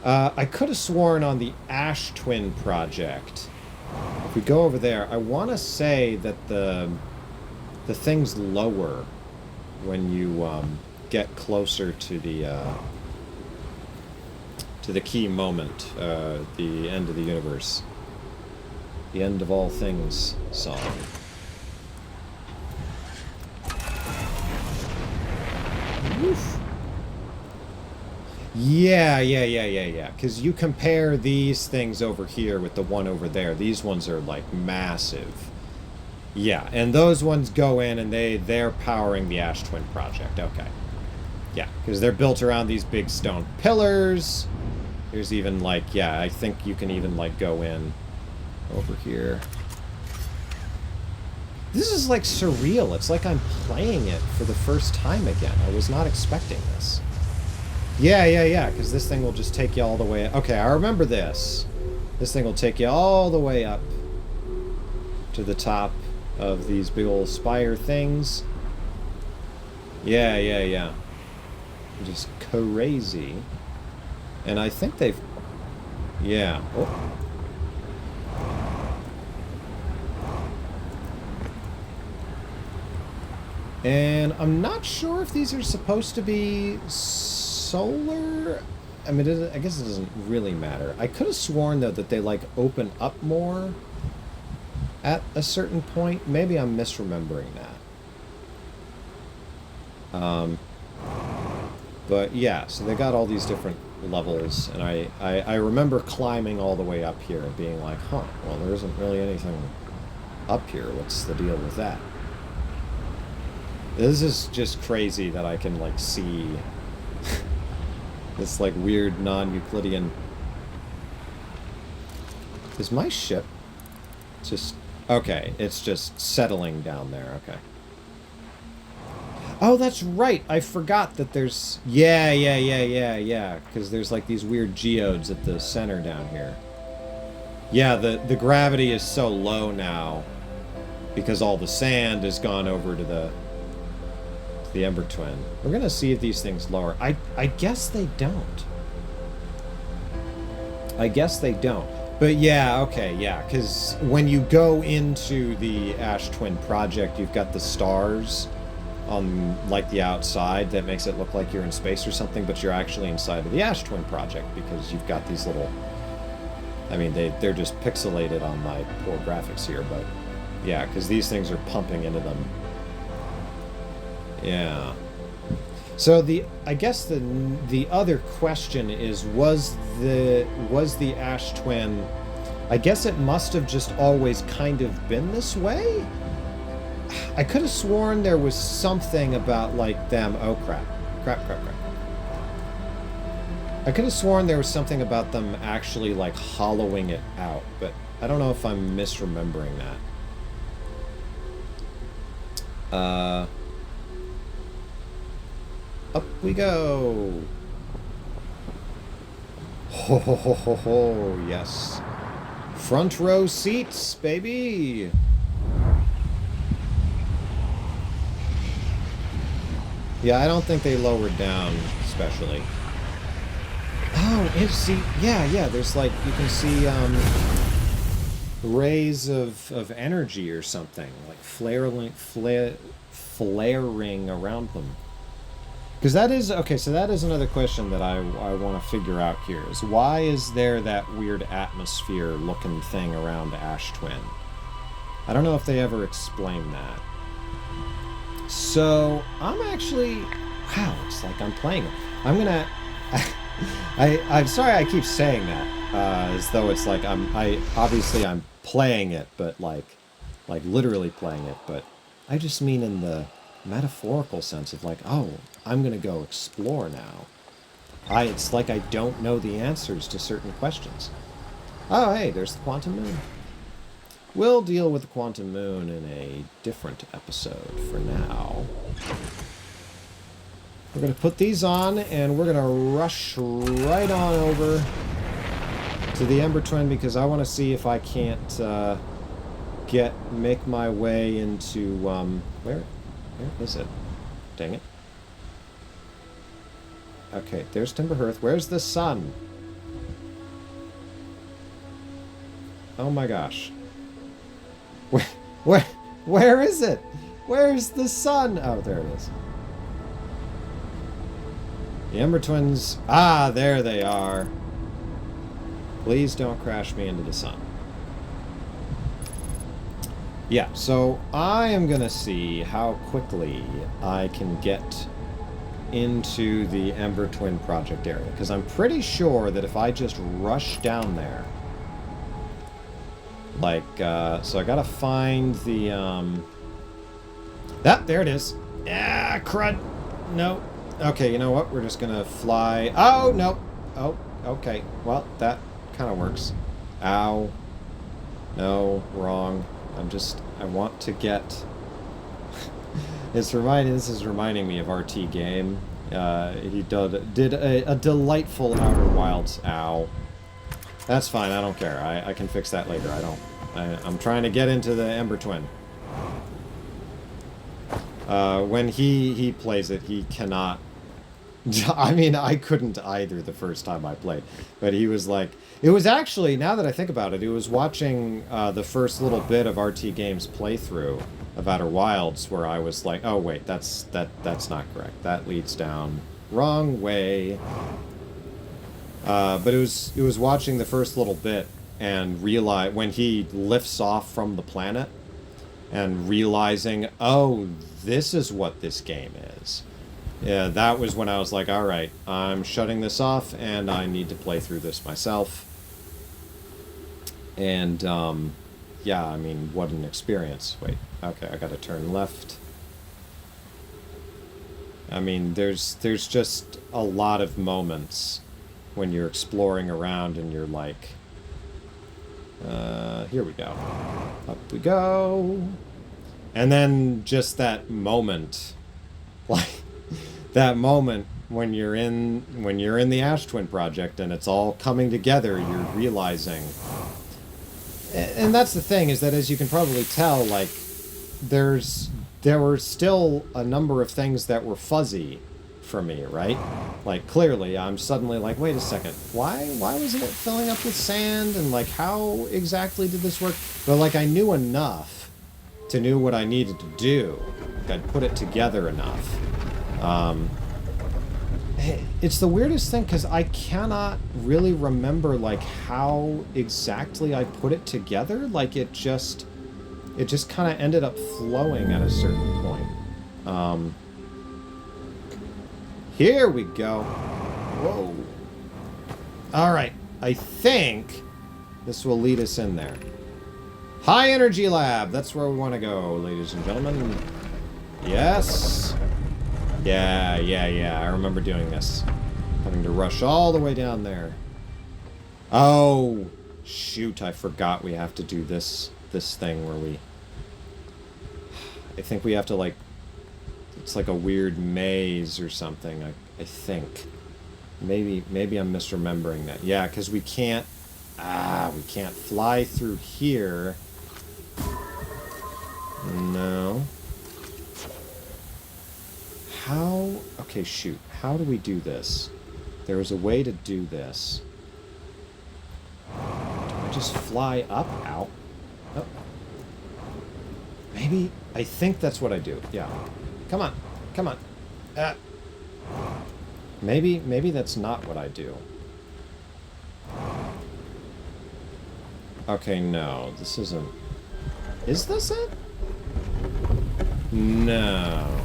I could have sworn on the Ash Twin project, if we go over there, I want to say that the thing's lower when you get closer to the key moment, the end of the universe, the end of all things song. Woof. Yeah. Because you compare these things over here with the one over there. These ones are like massive. Yeah, and those ones go in and they're powering the Ash Twin project. Okay. Yeah, because they're built around these big stone pillars. There's even, like, yeah, I think you can even, like, go in over here. This is, like, surreal. It's like I'm playing it for the first time again. I was not expecting this. Yeah, because this thing will just take you all the way... Okay, I remember this. This thing will take you all the way up to the top of these big old spire things. Yeah. Just crazy. And I think they've... Yeah. Oh. And I'm not sure if these are supposed to be solar. I mean, I guess it doesn't really matter. I could have sworn, though, that they, like, open up more at a certain point. Maybe I'm misremembering that. But, yeah, so they got all these different levels, and I remember climbing all the way up here and being like, huh, well, there isn't really anything up here. What's the deal with that? This is just crazy that I can, like, see this, like, weird non-Euclidean... Is my ship just... Okay, it's just settling down there, okay. Oh, that's right! I forgot that there's... Yeah, because there's, like, these weird geodes at the center down here. Yeah, the gravity is so low now because all the sand has gone over to the Ember Twin. We're gonna see if these things lower. I guess they don't. I guess they don't. But yeah, okay, yeah, because when you go into the Ash Twin project, you've got the stars on, like, the outside that makes it look like you're in space or something, but you're actually inside of the Ash Twin project because you've got these little... I mean, they're just pixelated on my poor graphics here, but yeah, because these things are pumping into them. Yeah. So I guess the other question is, was the Ash Twin... I guess it must have just always kind of been this way? I could have sworn there was something about, like, them... Oh, crap. Crap. I could have sworn there was something about them actually, like, hollowing it out, but I don't know if I'm misremembering that. Up we go. Ho, yes. Front row seats, baby. Yeah, I don't think they lowered down, especially. Oh, see, yeah, there's, like, you can see, rays of energy or something, like, flaring around them. Because that is, okay, so that is another question that I want to figure out here, is why is there that weird atmosphere-looking thing around Ash Twin? I don't know if they ever explain that. So, I'm actually... Wow, it's like I'm playing it. I'm gonna... I'm sorry I keep saying that, as though it's like obviously I'm playing it, but like literally playing it, but I just mean in the metaphorical sense of, like, oh, I'm gonna go explore now. It's like I don't know the answers to certain questions. Oh, hey, there's the Quantum Moon. We'll deal with the Quantum Moon in a different episode for now. We're going to put these on, and we're going to rush right on over to the Ember Twin, because I want to see if I can't make my way into, where is it? Dang it. Okay, there's Timberhearth. Where's the sun? Oh my gosh. Where is it? Where's the sun? Oh, there it is. The Ember Twins... Ah, there they are. Please don't crash me into the sun. Yeah, so I am going to see how quickly I can get into the Ember Twin project area, because I'm pretty sure that if I just rush down there, like, so I gotta find the, there it is. Ah, crud. No, Okay, you know what? We're just gonna fly. Oh, no. Oh, okay. Well, that kind of works. Ow. No, wrong. I want to get... This is reminding me of RT Game. He did a delightful Outer Wilds. Ow. That's fine, I don't care. I can fix that later. I'm trying to get into the Ember Twin. When he plays it, he cannot... I mean, I couldn't either the first time I played. But he was like... It was actually, now that I think about it, it was watching the first little bit of RT Game's playthrough of Outer Wilds where I was like, oh wait, that's not correct. That leads down wrong way. But it was watching the first little bit and realize when he lifts off from the planet and realizing, oh, this is what this game is. Yeah, that was when I was like, all right, I'm shutting this off and I need to play through this myself. And, yeah, I mean, what an experience. Wait, okay, I gotta turn left. I mean, there's just a lot of moments when you're exploring around and you're like, here we go. Up we go. And then just that moment, like, that moment when you're in the Ash Twin project and it's all coming together, you're realizing... And that's the thing, is that as you can probably tell, like, there were still a number of things that were fuzzy for me, right? Like, clearly, I'm suddenly like, wait a second, why wasn't it filling up with sand? And, like, how exactly did this work? But, like, I knew enough to know what I needed to do. Like, I'd put it together enough. It's the weirdest thing, because I cannot really remember, like, how exactly I put it together. Like, it just kind of ended up flowing at a certain point. Here we go. Whoa. Alright, I think this will lead us in there. High Energy Lab, that's where we want to go, ladies and gentlemen. Yes. Yeah, I remember doing this. Having to rush all the way down there. Oh, shoot, I forgot we have to do this thing where we... I think we have to, like... It's like a weird maze or something, I think. Maybe I'm misremembering that. Yeah, because we can't... we can't fly through here. No. How... Okay, shoot. How do we do this? There is a way to do this. Do I just fly up? Ow. Oh. Maybe... I think that's what I do. Yeah. Come on. Come on. Maybe that's not what I do. Okay, no. This isn't... Is this it? No.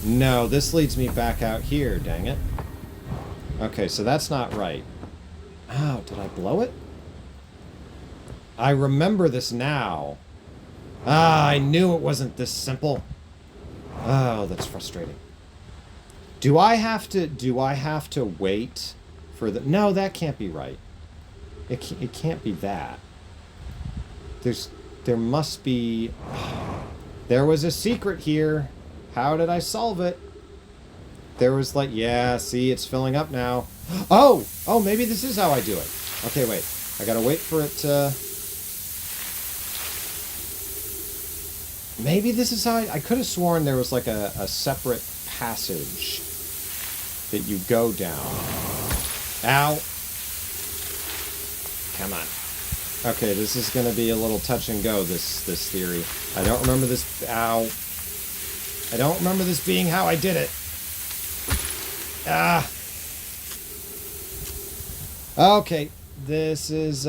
No, this leads me back out here, dang it. Okay, so that's not right. Oh, did I blow it? I remember this now. Ah, I knew it wasn't this simple. Oh, that's frustrating. Do I have to wait for the... No, that can't be right. It can't be that. There must be... There was a secret here. How did I solve it? There was like... Yeah, see, it's filling up now. Oh! Oh, maybe this is how I do it. Okay, wait. I gotta wait for it to... Maybe this is how I could have sworn there was like a separate passage that you go down. Ow. Come on. Okay, this is going to be a little touch and go, this theory. I don't remember this... Ow. I don't remember this being how I did it. Ah. Okay. This is,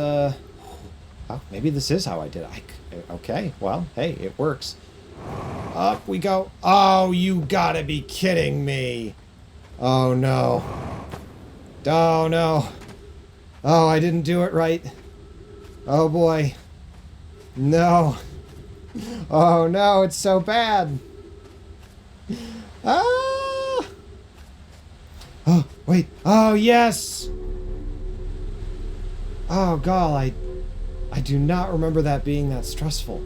Oh, maybe this is how I did it. Okay, well, hey, it works. Up we go. Oh, you gotta be kidding me. Oh, no. Oh, no. Oh, I didn't do it right. Oh, boy. No. Oh, no, it's so bad. Ah! Wait. Oh, yes! Oh, God, I do not remember that being that stressful.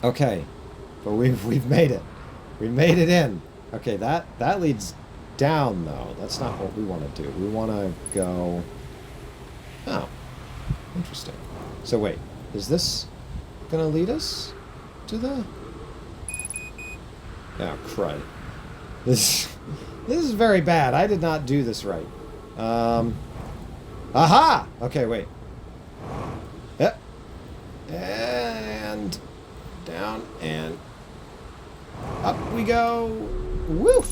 Okay. But we've made it. We made it in. Okay, that leads down, though. That's not what we want to do. We want to go... Oh. Interesting. So, wait. Is this gonna lead us to the... Oh, crud. This is very bad. I did not do this right. Aha! Okay, wait. Yep. And down and up we go. Woo!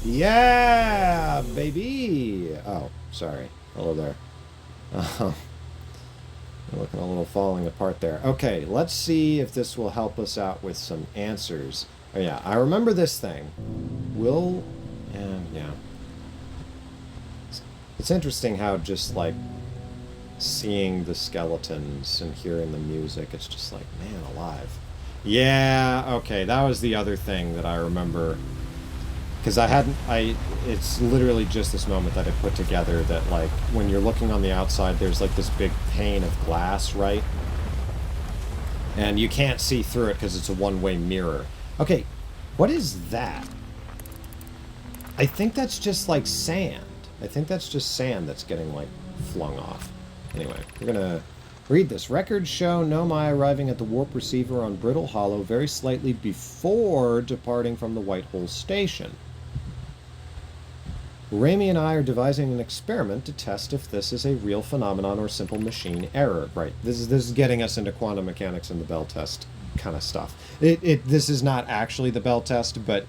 Yeah, baby. Oh, sorry. Hello there. Looking a little falling apart there. Okay, let's see if this will help us out with some answers. Oh yeah, I remember this thing. Yeah. It's interesting how just like seeing the skeletons and hearing the music, it's just like, man alive. Yeah, okay, that was the other thing that I remember. Because it's literally just this moment that I put together that, like, when you're looking on the outside, there's, like, this big pane of glass, right? And you can't see through it because it's a one-way mirror. Okay, what is that? I think that's just, like, sand. I think that's just sand that's getting, like, flung off. Anyway, we're gonna read this. Records show Nomai arriving at the warp receiver on Brittle Hollow very slightly before departing from the White Hole Station. Raimi and I are devising an experiment to test if this is a real phenomenon or simple machine error. Right, this is getting us into quantum mechanics and the Bell test kind of stuff. This is not actually the Bell test, but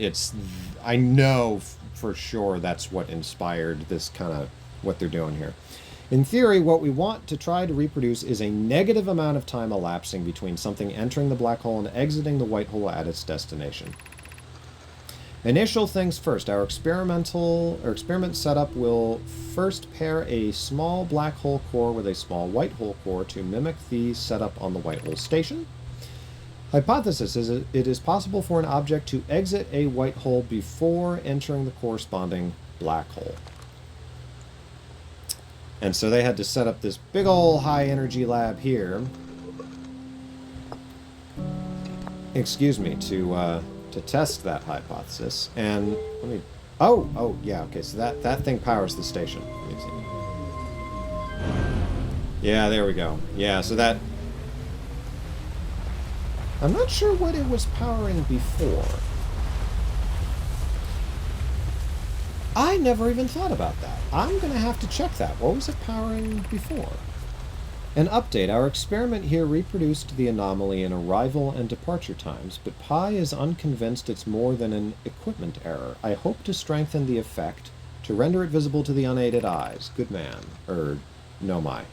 I know for sure that's what inspired this kind of what they're doing here. In theory, what we want to try to reproduce is a negative amount of time elapsing between something entering the black hole and exiting the white hole at its destination. Initial things first. Our experiment setup will first pair a small black hole core with a small white hole core to mimic the setup on the White Hole Station. Hypothesis is it is possible for an object to exit a white hole before entering the corresponding black hole. And so they had to set up this big ol' high energy lab here. Excuse me, to test that hypothesis. And let me... Oh, yeah, okay, so that thing powers the station. Let me see. Yeah, there we go. Yeah, so that... I'm not sure what it was powering before. I never even thought about that. I'm going to have to check that. What was it powering before? An update. Our experiment here reproduced the anomaly in arrival and departure times, but Pi is unconvinced it's more than an equipment error. I hope to strengthen the effect to render it visible to the unaided eyes. Good man. Nomai.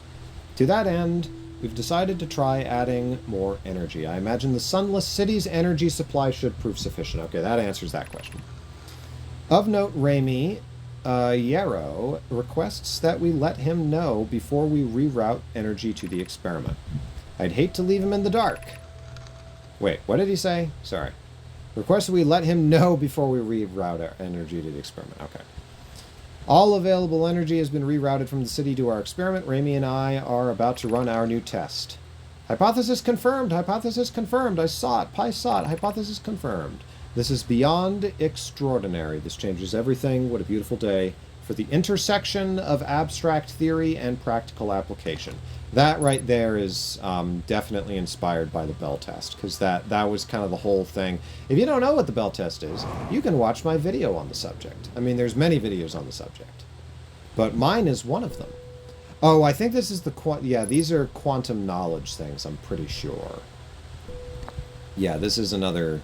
To that end, we've decided to try adding more energy. I imagine the Sunless City's energy supply should prove sufficient. Okay, that answers that question. Of note, Raimi Yarrow requests that we let him know before we reroute energy to the experiment. I'd hate to leave him in the dark. Wait, what did he say? Sorry. Requests that we let him know before we reroute our energy to the experiment. Okay. All available energy has been rerouted from the city to our experiment. Raimi and I are about to run our new test. Hypothesis confirmed! Hypothesis confirmed! I saw it! Pi saw it! Hypothesis confirmed! This is beyond extraordinary. This changes everything. What a beautiful day for the intersection of abstract theory and practical application. That right there is definitely inspired by the Bell test, because that was kind of the whole thing. If you don't know what the Bell test is, you can watch my video on the subject. I mean, there's many videos on the subject, but mine is one of them. Oh, I think this is these are quantum knowledge things, I'm pretty sure. Yeah, this is another...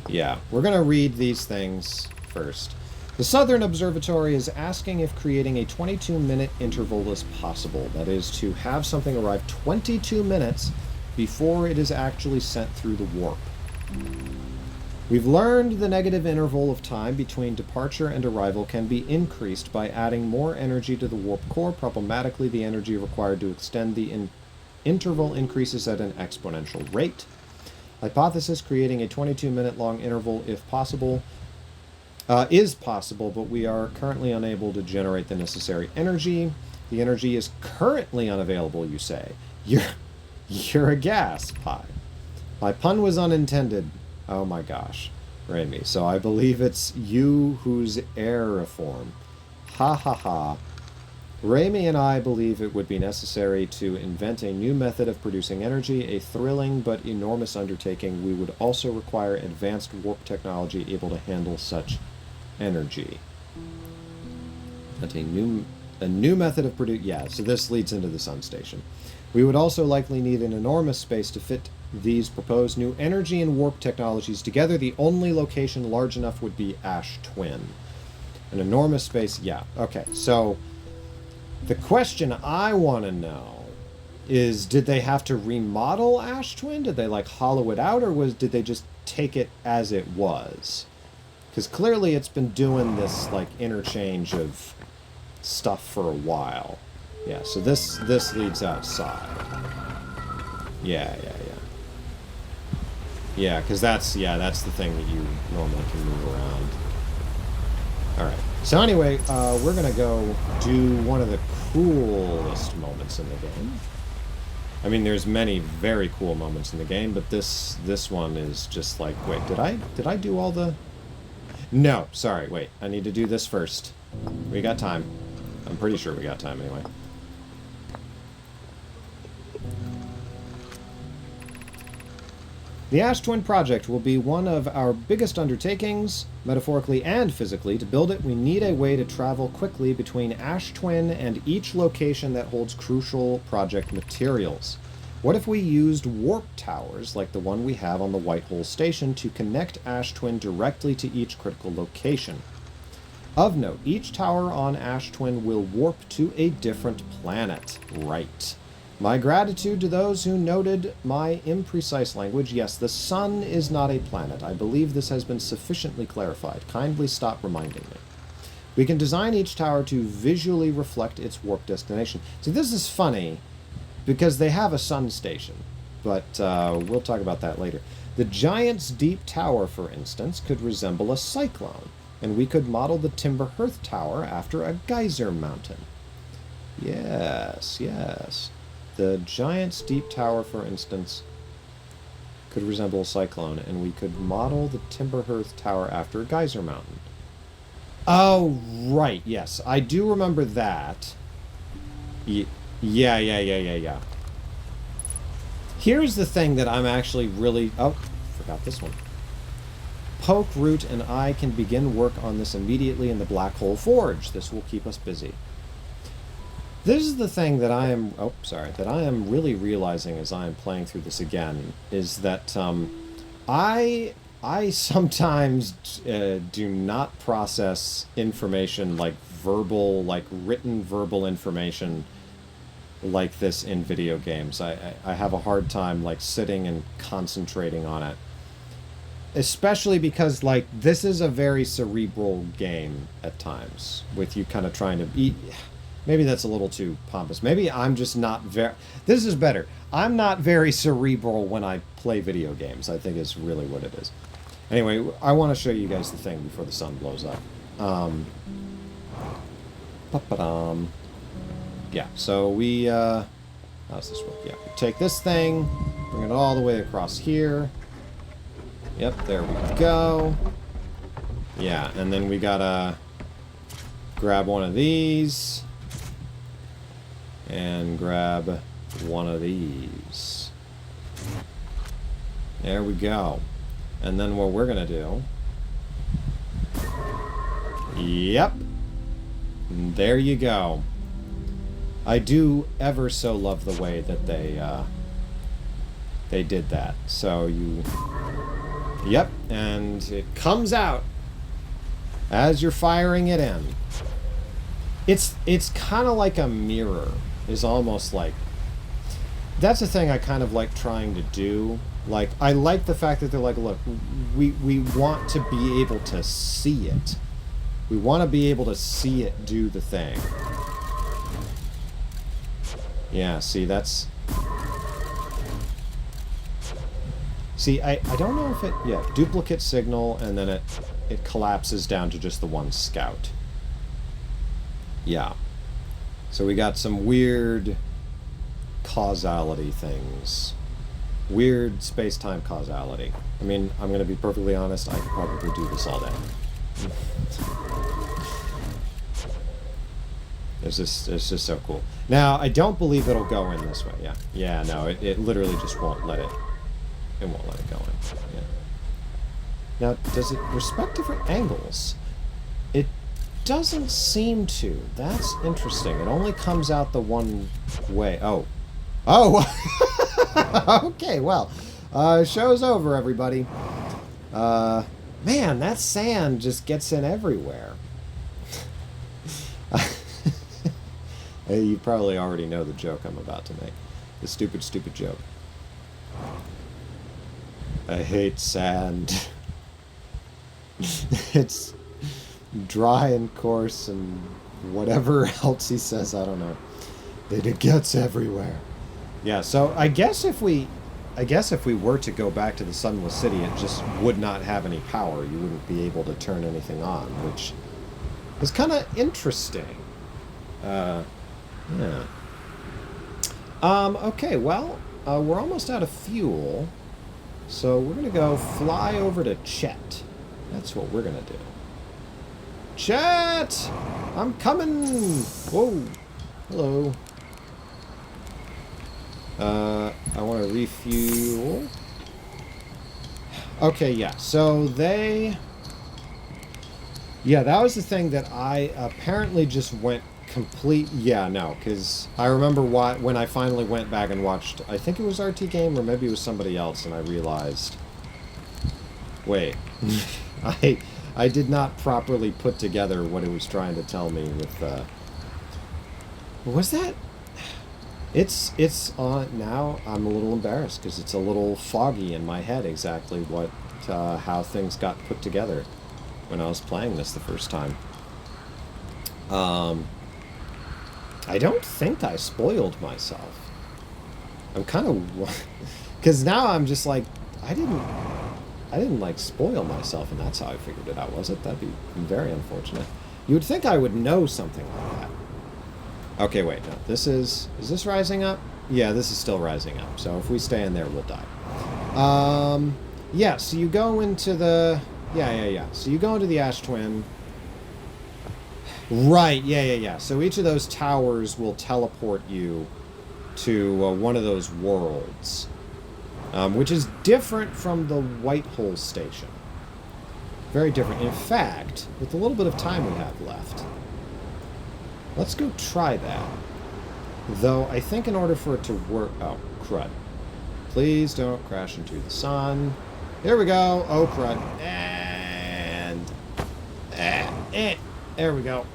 Yeah, we're going to read these things first. The Southern Observatory is asking if creating a 22-minute interval is possible. That is, to have something arrive 22 minutes before it is actually sent through the warp. We've learned the negative interval of time between departure and arrival can be increased by adding more energy to the warp core. Problematically, the energy required to extend the interval increases at an exponential rate. Hypothesis, creating a 22-minute long interval if possible is possible, but we are currently unable to generate the necessary energy. The energy is currently unavailable, you say. You're a gas pie. My pun was unintended. Oh my gosh. Raimi. So I believe it's you who's aeriform. Ha ha ha. Raimi and I believe it would be necessary to invent a new method of producing energy, a thrilling but enormous undertaking. We would also require advanced warp technology able to handle such energy. That's a new method of produce. Yeah, so this leads into the sun station. We would also likely need an enormous space to fit these proposed new energy and warp technologies together. The only location large enough would be Ash Twin. An enormous space, yeah. Okay, so the question I want to know is, did they have to remodel Ash Twin? Did they, like, hollow it out, or did they just take it as it was? Because clearly it's been doing this, like, interchange of stuff for a while. Yeah, so this leads outside. Yeah. Yeah, because that's the thing that you normally can move around. Alright, so anyway, we're going to go do one of the coolest moments in the game. I mean, there's many very cool moments in the game, but this one is just like, wait, did I do all the... No, sorry, wait, I need to do this first. We got time. I'm pretty sure we got time anyway. The Ash Twin project will be one of our biggest undertakings, metaphorically and physically. To build it, we need a way to travel quickly between Ash Twin and each location that holds crucial project materials. What if we used warp towers, like the one we have on the Whitehole Station, to connect Ash Twin directly to each critical location? Of note, each tower on Ash Twin will warp to a different planet. Right. My gratitude to those who noted my imprecise language. Yes, the sun is not a planet. I believe this has been sufficiently clarified. Kindly stop reminding me. We can design each tower to visually reflect its warp destination. See, this is funny, because they have a sun station, but we'll talk about that later. The Giant's Deep Tower, for instance, could resemble a cyclone, and we could model the Timberhearth Tower after a geyser mountain. Yes. The Giant's Deep Tower, for instance, could resemble a cyclone, and we could model the Timberhearth Tower after a geyser mountain. Oh, right, yes. I do remember that. Yeah. Here's the thing that I'm actually really... Oh, forgot this one. Poke, Root, and I can begin work on this immediately in the Black Hole Forge. This will keep us busy. This is the thing that I am really realizing as I am playing through this again, is that I sometimes do not process information like written verbal information like this in video games. I have a hard time like sitting and concentrating on it. Especially because, like, this is a very cerebral game at times, with you kind of trying to eat... Maybe that's a little too pompous. Maybe I'm just not very... This is better. I'm not very cerebral when I play video games, I think is really what it is. Anyway, I want to show you guys the thing before the sun blows up. Yeah, so we... how's this work? Yeah, we take this thing, bring it all the way across here. Yep, there we go. Yeah, and then we gotta grab one of these and grab one of these. There we go. And then what we're gonna do... Yep. There you go. I do ever so love the way that they did that. So you... Yep, and it comes out as you're firing it in. It's kind of like a mirror. Is almost like... That's the thing I kind of like trying to do. Like, I like the fact that they're like, look, we want to be able to see it. We want to be able to see it do the thing. Yeah, see, that's... See, I don't know if it... Yeah, duplicate signal, and then it collapses down to just the one scout. Yeah. So we got some weird causality things. Weird space-time causality. I mean, I'm going to be perfectly honest, I could probably do this all day. It's just so cool. Now, I don't believe it'll go in this way. Yeah. Yeah, no, it literally just won't let it... It won't let it go in. Yeah. Now, does it respect different angles? It doesn't seem to. That's interesting. It only comes out the one way. Oh. Oh! Okay, well. Show's over, everybody. Man, that sand just gets in everywhere. Hey, you probably already know the joke I'm about to make. The stupid, stupid joke. I hate sand. It's dry and coarse and whatever else he says, I don't know. It gets everywhere. Yeah, so I guess if we were to go back to the Sunless City, it just would not have any power. You wouldn't be able to turn anything on, which is kind of interesting. Yeah. Okay, well, we're almost out of fuel. So we're going to go fly over to Chet. That's what we're going to do. Chet! I'm coming! Whoa. Hello. I want to refuel. Okay, yeah. So they... Yeah, that was the thing that I apparently just went complete... Yeah, no, because I remember when I finally went back and watched... I think it was RT Game, or maybe it was somebody else, and I realized... Wait. I did not properly put together what it was trying to tell me with... Was that... It's on... Now I'm a little embarrassed, because it's a little foggy in my head exactly what... how things got put together when I was playing this the first time. I don't think I spoiled myself. I'm kind of... Because now I'm just like, I didn't like spoil myself, and that's how I figured it out, was it? That'd be very unfortunate. You would think I would know something like that. Okay, wait, no. Is this rising up? Yeah, this is still rising up. So if we stay in there, we'll die. Yeah, so you go into the... Yeah. So you go into the Ash Twin... Right, yeah. So each of those towers will teleport you to one of those worlds, which is different from the White Hole Station. Very different. In fact, with the little bit of time we have left, let's go try that. Though, I think in order for it to work... Oh, crud. Please don't crash into the sun. Here we go. Oh, crud. And... There we go.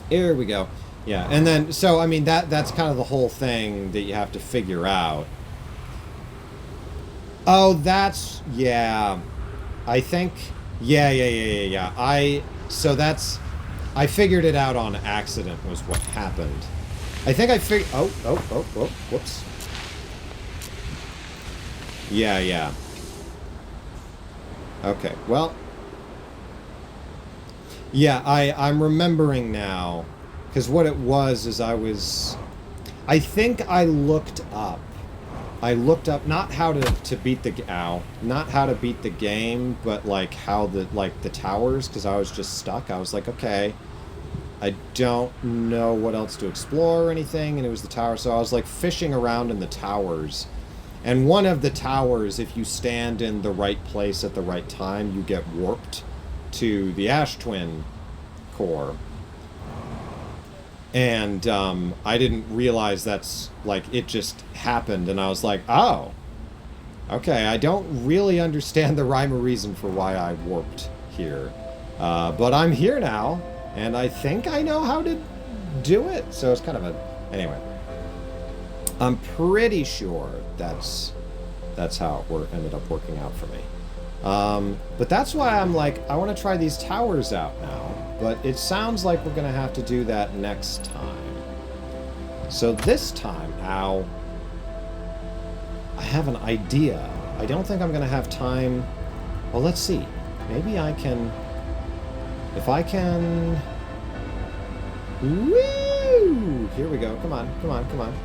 Here we go. Yeah, and then, so, I mean, that's kind of the whole thing that you have to figure out. Oh, that's, yeah. I think, yeah. I figured it out on accident was what happened. I think I figured, oh, whoops. Yeah. Okay, well... Yeah, I'm remembering now, because what it was is I think I looked up not how to beat not how to beat the game, but like how the towers, because I was just stuck. I was like, okay, I don't know what else to explore or anything, and it was the tower, so I was like fishing around in the towers, and one of the towers, if you stand in the right place at the right time, you get warped to the Ash Twin core. And I didn't realize that's, like, it just happened, and I was like, oh, okay, I don't really understand the rhyme or reason for why I warped here. But I'm here now, and I think I know how to do it, so it's kind of a... Anyway. I'm pretty sure that's how it ended up working out for me. But that's why I'm like, I want to try these towers out now, but it sounds like we're going to have to do that next time. So this time, I have an idea. I don't think I'm going to have time. Well, let's see. Maybe I can... If I can... Woo! Here we go. Come on, come on, come on.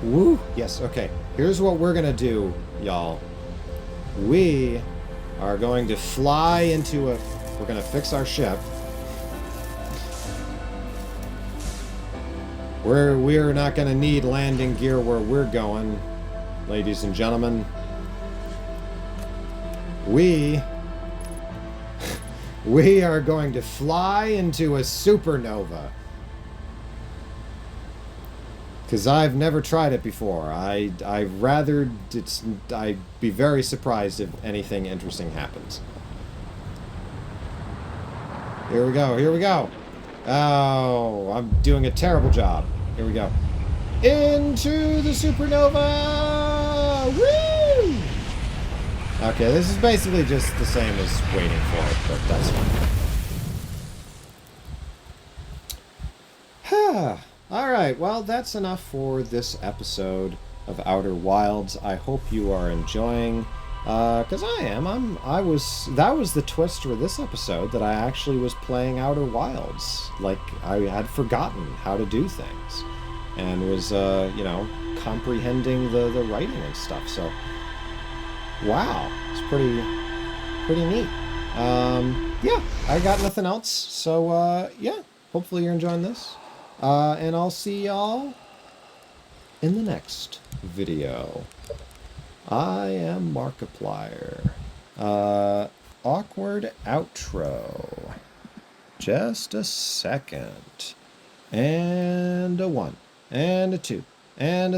Woo! Yes, okay. Here's what we're going to do, y'all. We are going to fly into a... We're going to fix our ship. We're not going to need landing gear where we're going, ladies and gentlemen. We are going to fly into a supernova. Because I've never tried it before. I'd be very surprised if anything interesting happens. Here we go, here we go. Oh, I'm doing a terrible job. Here we go. Into the supernova! Woo! Okay, this is basically just the same as waiting for it, but that's fine. Alright, well, that's enough for this episode of Outer Wilds. I hope you are enjoying, because I am. That was the twist for this episode, that I actually was playing Outer Wilds. Like, I had forgotten how to do things, and was, you know, comprehending the writing and stuff, so... Wow, it's pretty neat. Yeah, I got nothing else, so, yeah, hopefully you're enjoying this. And I'll see y'all in the next video. I am Markiplier. Awkward outro. Just a second. And a 1. And a 2. And a